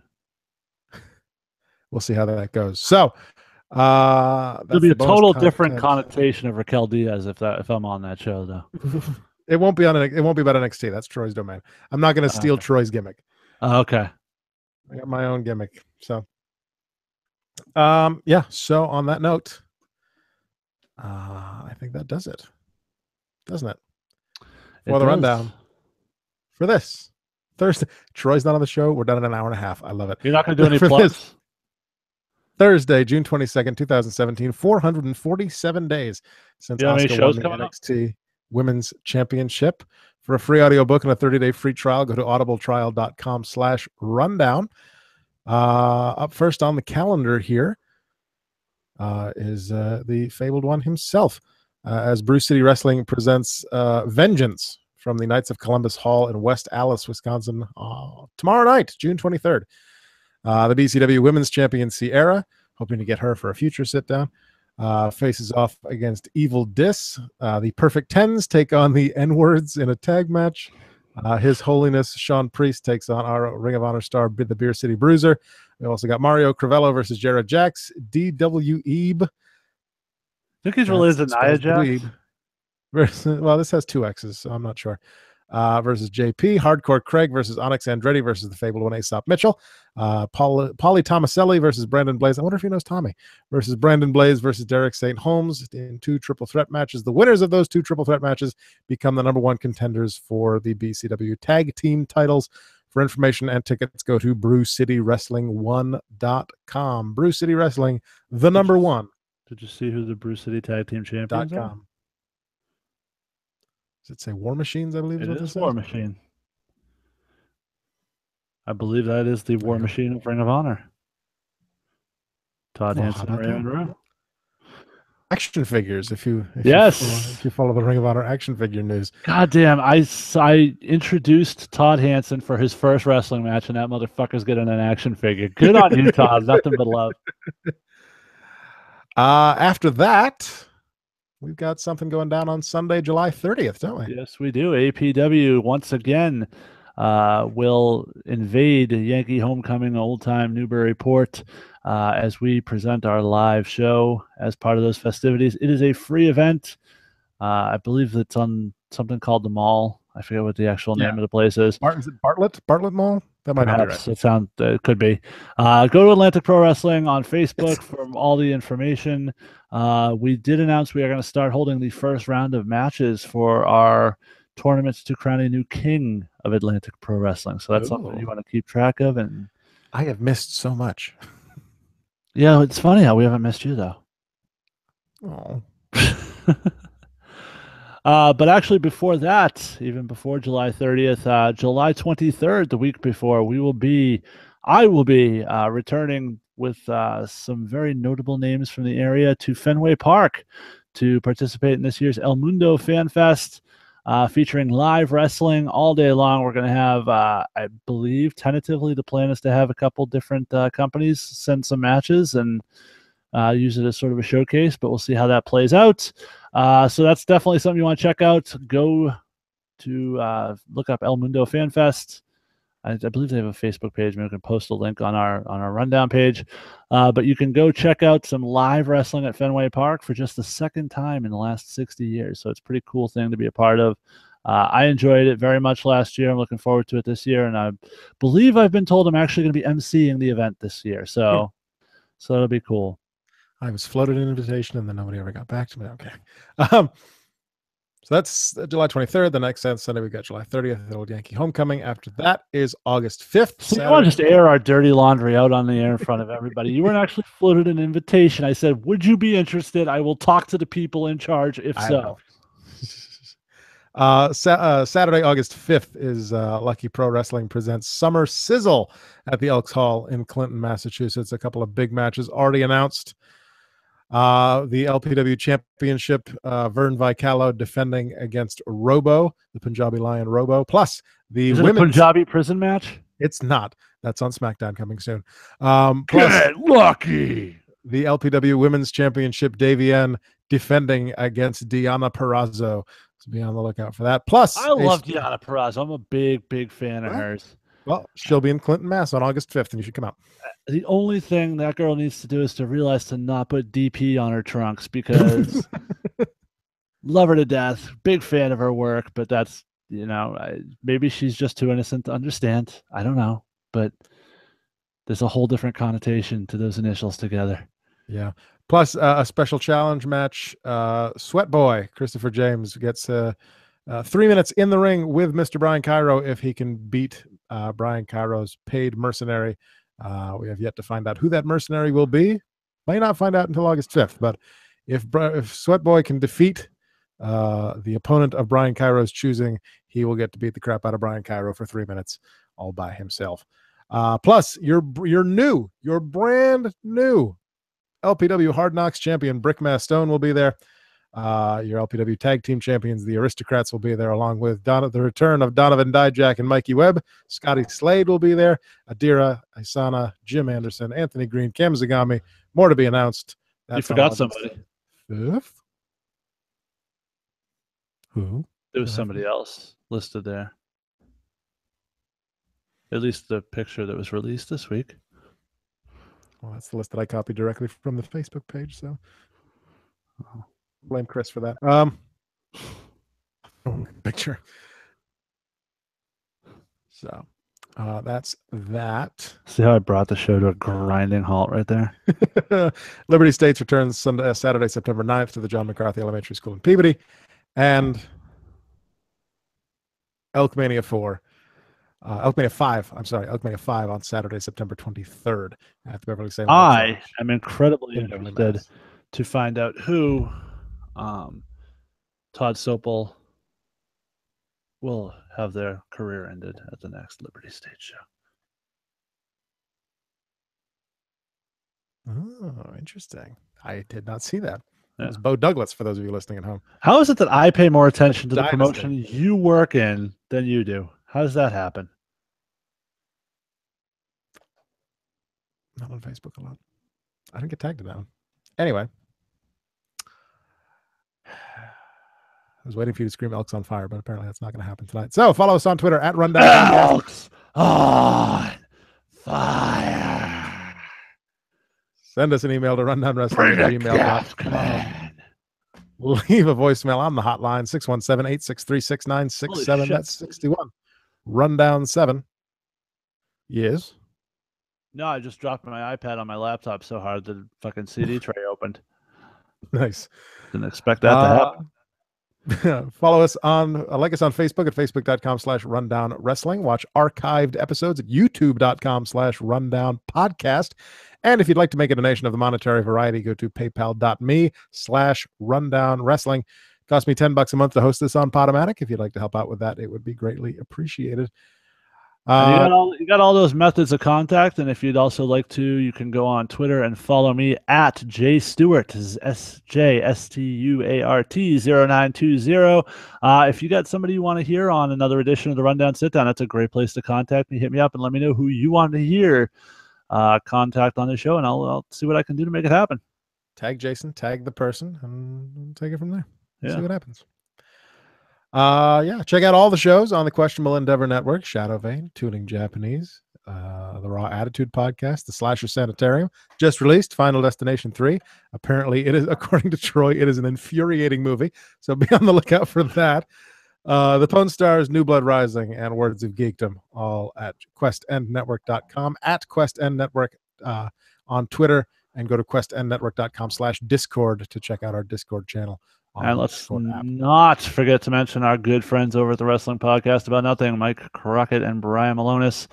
We'll see how that goes. So it'll be a total different connotation of Raquel Diaz if I'm on that show, though. It won't be about NXT. That's Troy's domain. I'm not going to steal Troy's gimmick. Okay. I got my own gimmick. So yeah. So on that note, I think that does it. Doesn't it? For the rundown for this Thursday. Troy's not on the show. We're done in an hour and a half. I love it. You're not going to do any plugs? Thursday, June 22nd, 2017, 447 days since Asuka won the NXT Women's Championship. For a free audiobook and a 30-day free trial, go to audibletrial.com/rundown. Up first on the calendar here is the fabled one himself, as Brew City Wrestling presents Vengeance from the Knights of Columbus Hall in West Allis, Wisconsin, tomorrow night, June 23rd. The BCW Women's Champion Sierra, hoping to get her for a future sit-down, faces off against Evil Dis. The Perfect Tens take on the N-Words in a tag match. His Holiness Sean Priest takes on our Ring of Honor star, the Beer City Bruiser. We also got Mario Crivello versus Jared Jax. DW Eeb. I think he's related to Nia Jax. Well, this has 2 X's, so I'm not sure. Versus JP. Hardcore Craig versus Onyx Andretti versus the fabled one Aesop Mitchell. Paulie Tomaselli versus Brandon Blaze. I wonder if he knows Tommy. Versus Brandon Blaze versus Derek St. Holmes in 2 triple threat matches. The winners of those 2 triple threat matches become the #1 contenders for the BCW tag team titles. For information and tickets, go to BrewCityWrestling1.com. Brew City Wrestling, the #1. Did you see who the Brew City Tag Team Champions are? Does it say War Machines, I believe? It is War Machine. I believe that is the War Machine of Ring of Honor. Todd Hansen and Raymond Rowe. Action figures, if you follow the Ring of Honor action figure news. God damn, I introduced Todd Hansen for his first wrestling match, and that motherfucker's getting an action figure. Good on you, Todd. Nothing but love. After that, we've got something going down on Sunday, July 30th, don't we? Yes, we do. APW once again will invade Yankee Homecoming, Old Time Newburyport, as we present our live show as part of those festivities. It is a free event. I believe it's on something called the Mall. I forget what the actual name of the place is. Is it Bartlett Mall? That might not be right. It could be. Go to Atlantic Pro Wrestling on Facebook for all the information. We did announce we are going to start holding the first round of matches for our tournaments to crown a new king of Atlantic Pro Wrestling. So that's something you want to keep track of. And I have missed so much. Yeah, it's funny how we haven't missed you, though. Oh. But actually, before that, even before July 30th, July 23rd, the week before, I will be returning with some very notable names from the area to Fenway Park to participate in this year's El Mundo Fan Fest, featuring live wrestling all day long. We're going to have, I believe, tentatively, the plan is to have a couple different companies send some matches and use it as sort of a showcase, but we'll see how that plays out. So that's definitely something you want to check out. Go to look up El Mundo Fan Fest. I believe they have a Facebook page. Maybe we can post a link on our rundown page. But you can go check out some live wrestling at Fenway Park for just the second time in the last 60 years. So it's a pretty cool thing to be a part of. I enjoyed it very much last year. I'm looking forward to it this year. And I believe I've been told I'm actually going to be emceeing the event this year. So that'll be cool. I was floated an invitation and then nobody ever got back to me. Okay. So that's July 23rd. The next Sunday, we've got July 30th, the Old Yankee Homecoming. After that is August 5th. So you want to just air our dirty laundry out on the air in front of everybody. You weren't actually floated an invitation. I said, would you be interested? I will talk to the people in charge if so. Saturday, August 5th is Lucky Pro Wrestling presents Summer Sizzle at the Elks Hall in Clinton, Massachusetts. A couple of big matches already announced. The LPW Championship, Vern Vicalo defending against Robo, the Punjabi Lion Robo, plus the women's Punjabi prison match. It's not. That's on SmackDown coming soon. Get lucky. The LPW Women's Championship, Davienne defending against Diana Perrazzo. So be on the lookout for that. Plus, I love Diana Perrazzo. I'm a big fan of hers. Well, she'll be in Clinton, Mass on August 5th, and you should come out. The only thing that girl needs to do is to realize to not put DP on her trunks, because love her to death. Big fan of her work, but that's, maybe she's just too innocent to understand. I don't know, but there's a whole different connotation to those initials together. Yeah. Plus a special challenge match. Sweat Boy, Christopher James, gets 3 minutes in the ring with Mr. Brian Cairo if he can beat Brian Cairo's paid mercenary. We have yet to find out who that mercenary will be. May not find out until August 5th, but if Sweat Boy can defeat the opponent of Brian Cairo's choosing, he will get to beat the crap out of Brian Cairo for 3 minutes all by himself. Plus, your brand new LPW Hard Knocks champion Brick Mass Stone will be there. Your LPW Tag Team Champions, the Aristocrats, will be there, along with the return of Donovan Dijak and Mikey Webb. Scotty Slade will be there. Adira, Isana, Jim Anderson, Anthony Green, Cam Zagami. More to be announced. You forgot somebody. 5th? Who? There was somebody else listed there. At least the picture that was released this week. Well, that's the list that I copied directly from the Facebook page, so blame Chris for that. Picture. So that's that. See how I brought the show to a grinding halt right there? Liberty States returns Saturday, September 9th to the John McCarthy Elementary School in Peabody. And ElkMania 4. ElkMania 5. I'm sorry, ElkMania 5 on Saturday, September 23rd at the Beverly Salem. I am incredibly interested to find out who Todd Sopel will have their career ended at the next Liberty State show. Oh, interesting. I did not see that. Yeah. It was Bo Douglas, for those of you listening at home. How is it that I pay more attention to the Dynasty. promotion you work in than you do? How does that happen? Not on Facebook a lot. I didn't get tagged in that one. Anyway. I was waiting for you to scream Elks on fire, but apparently that's not going to happen tonight. So follow us on Twitter at Rundown. Elks on fire. Send us an email to rundownwrestling@gmail.com. Leave a voicemail on the hotline, 617-863-6967. That's 61. Rundown 7. Yes. No, I just dropped my iPad on my laptop so hard that the fucking CD tray opened. Nice. Didn't expect that to happen. Follow us like us on Facebook at facebook.com/rundownwrestling. Watch archived episodes at youtube.com/rundownpodcast. And if you'd like to make a donation of the monetary variety, go to paypal.me/rundownwrestling. Cost me $10 a month to host this on Podomatic. If you'd like to help out with that, it would be greatly appreciated. You got all those methods of contact, and if you'd also like to, you can go on Twitter and follow me at JStuart, SJSTUART0920. If you got somebody you want to hear on another edition of the Rundown Sit Down, that's a great place to contact me. Hit me up and let me know who you want to hear contact on the show, and I'll see what I can do to make it happen. Tag Jason, tag the person, and take it from there. Yeah. See what happens. Check out all the shows on the Questionable Endeavor Network: Shadow Vein, Tooning Japanese, the Raw Attitude Podcast, the Slasher Sanitarium, just released, Final Destination 3. Apparently, it is, according to Troy, it is an infuriating movie, so be on the lookout for that. The Pwn Stars, New Blood Rising, and Words of Geekdom, all at questendnetwork.com, at questendnetwork on Twitter, and go to questendnetwork.com/Discord to check out our Discord channel. And let's not forget to mention our good friends over at the Wrestling Podcast About Nothing, Mike Crockett and Brian Malonis.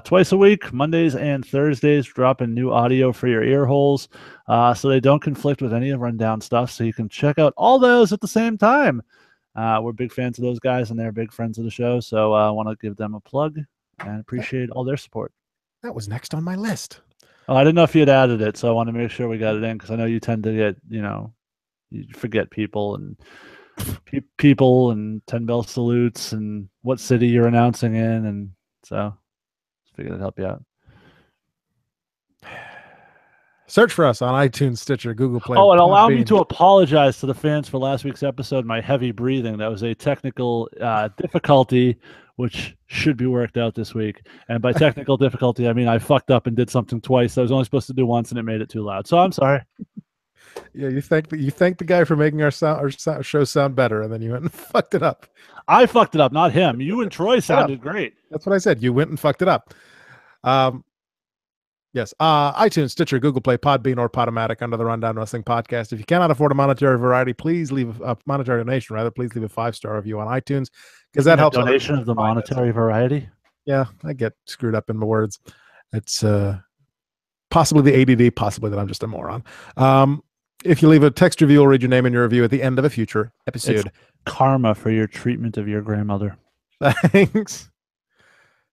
Twice a week, Mondays and Thursdays, dropping new audio for your ear holes so they don't conflict with any of Rundown stuff, so you can check out all those at the same time. We're big fans of those guys, and they're big friends of the show, so I want to give them a plug and appreciate all their support. That was next on my list. Oh, I didn't know if you had added it, so I want to make sure we got it in, because I know you tend to get, you forget people and 10 bell salutes and what city you're announcing in, and so figured I'd help you out. Search for us on iTunes, Stitcher, Google Play. Oh, and allow me to apologize to the fans for last week's episode, my heavy breathing. That was a technical difficulty, which should be worked out this week. And by technical difficulty, I mean I fucked up and did something twice. I was only supposed to do once, and it made it too loud. So I'm sorry. Yeah, you thank the guy for making our show sound better, and then you went and fucked it up. I fucked it up, not him. You and Troy sounded great. That's what I said. You went and fucked it up. Yes. iTunes, Stitcher, Google Play, Podbean, or Podomatic under the Rundown Wrestling Podcast. If you cannot afford a monetary variety, please leave a monetary donation. Please leave a 5-star review on iTunes, because that helps. Donation of the monetary variety. Yeah, I get screwed up in my words. It's possibly the ADD, possibly that I'm just a moron. If you leave a text review, we'll read your name in your review at the end of a future episode. It's karma for your treatment of your grandmother. Thanks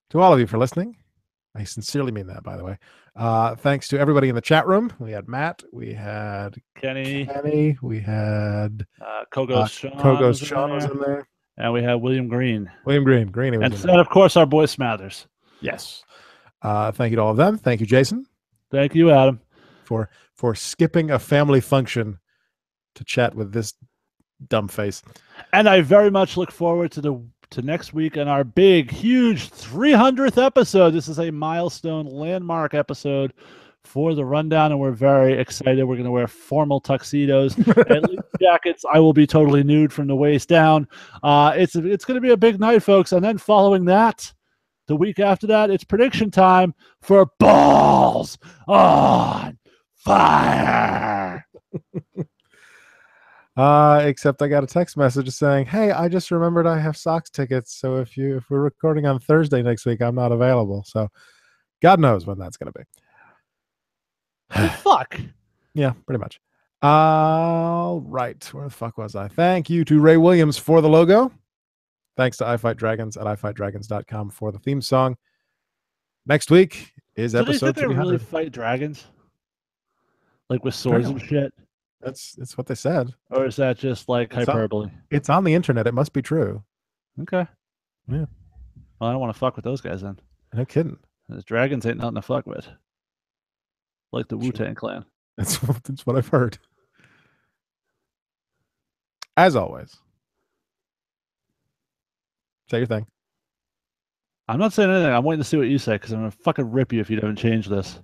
to all of you for listening. I sincerely mean that, by the way. Thanks to everybody in the chat room. We had Matt, we had Kenny, we had Kogos Sean, Sean was in there. And we had William Green. Greeny was and then, of course, our boy Smathers. Yes. Thank you to all of them. Thank you, Jason. Thank you, Adam. For skipping a family function to chat with this dumb face. And I very much look forward to next week and our big, huge 300th episode. This is a milestone landmark episode for the Rundown, and we're very excited. We're going to wear formal tuxedos, at least jackets. I will be totally nude from the waist down. It's going to be a big night, folks. And then following that, the week after that, it's prediction time for Balls on Fire. Except I got a text message saying, "Hey, I just remembered I have Sox tickets. So if we're recording on Thursday next week, I'm not available." So God knows when that's going to be. Fuck. Yeah, pretty much. All right. Where the fuck was I? Thank you to Ray Williams for the logo. Thanks to I Fight Dragons at ifightdragons.com for the theme song. Next week is episode 300. Do they really fight dragons? Like with swords and shit? It's what they said. Or is that just like hyperbole? It's on the internet. It must be true. Okay. Yeah. Well, I don't want to fuck with those guys then. No kidding. Those dragons ain't nothing to fuck with. Like the Wu-Tang Clan. That's what I've heard. As always. Say your thing. I'm not saying anything. I'm waiting to see what you say because I'm going to fucking rip you if you don't change this.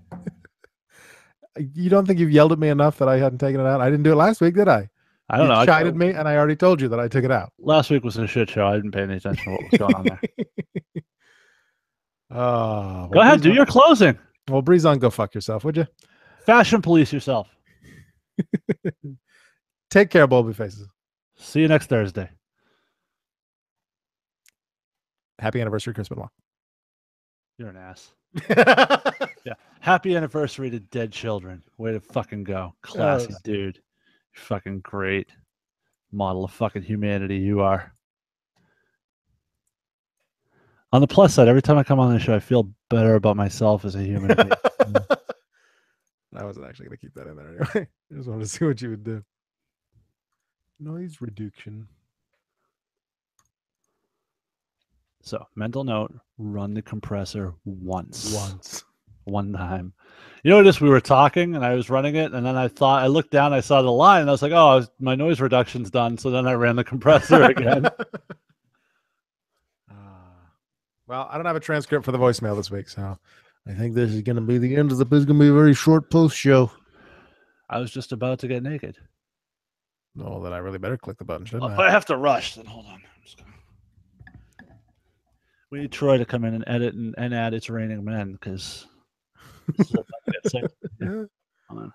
You don't think you've yelled at me enough that I hadn't taken it out? I didn't do it last week, did I? I don't know. You chided me, and I already told you that I took it out. Last week was a shit show. I didn't pay any attention to what was going on there. Go ahead, do your closing. Well, breeze on, go fuck yourself, would you? Fashion police yourself. Take care, Bulby Faces. See you next Thursday. Happy anniversary, Chris Benoit. You're an ass. Yeah. Happy anniversary to dead children. Way to fucking go. Classy dude. You're fucking great. Model of fucking humanity you are. On the plus side, every time I come on the show, I feel better about myself as a human being. I wasn't actually going to keep that in there anyway. I just wanted to see what you would do. Noise reduction. So, mental note, run the compressor once. One time. You notice we were talking and I was running it, and then I looked down, I saw the line, and I was like, oh, my noise reduction's done. So then I ran the compressor again. Well, I don't have a transcript for the voicemail this week, so I think this is going to be the end of the. This is going to be a very short post show. I was just about to get naked. No, then I really better click the button, shouldn't I? If I have to rush, then hold on. We need Troy to come in and edit and add It's Raining Men because. Hold on.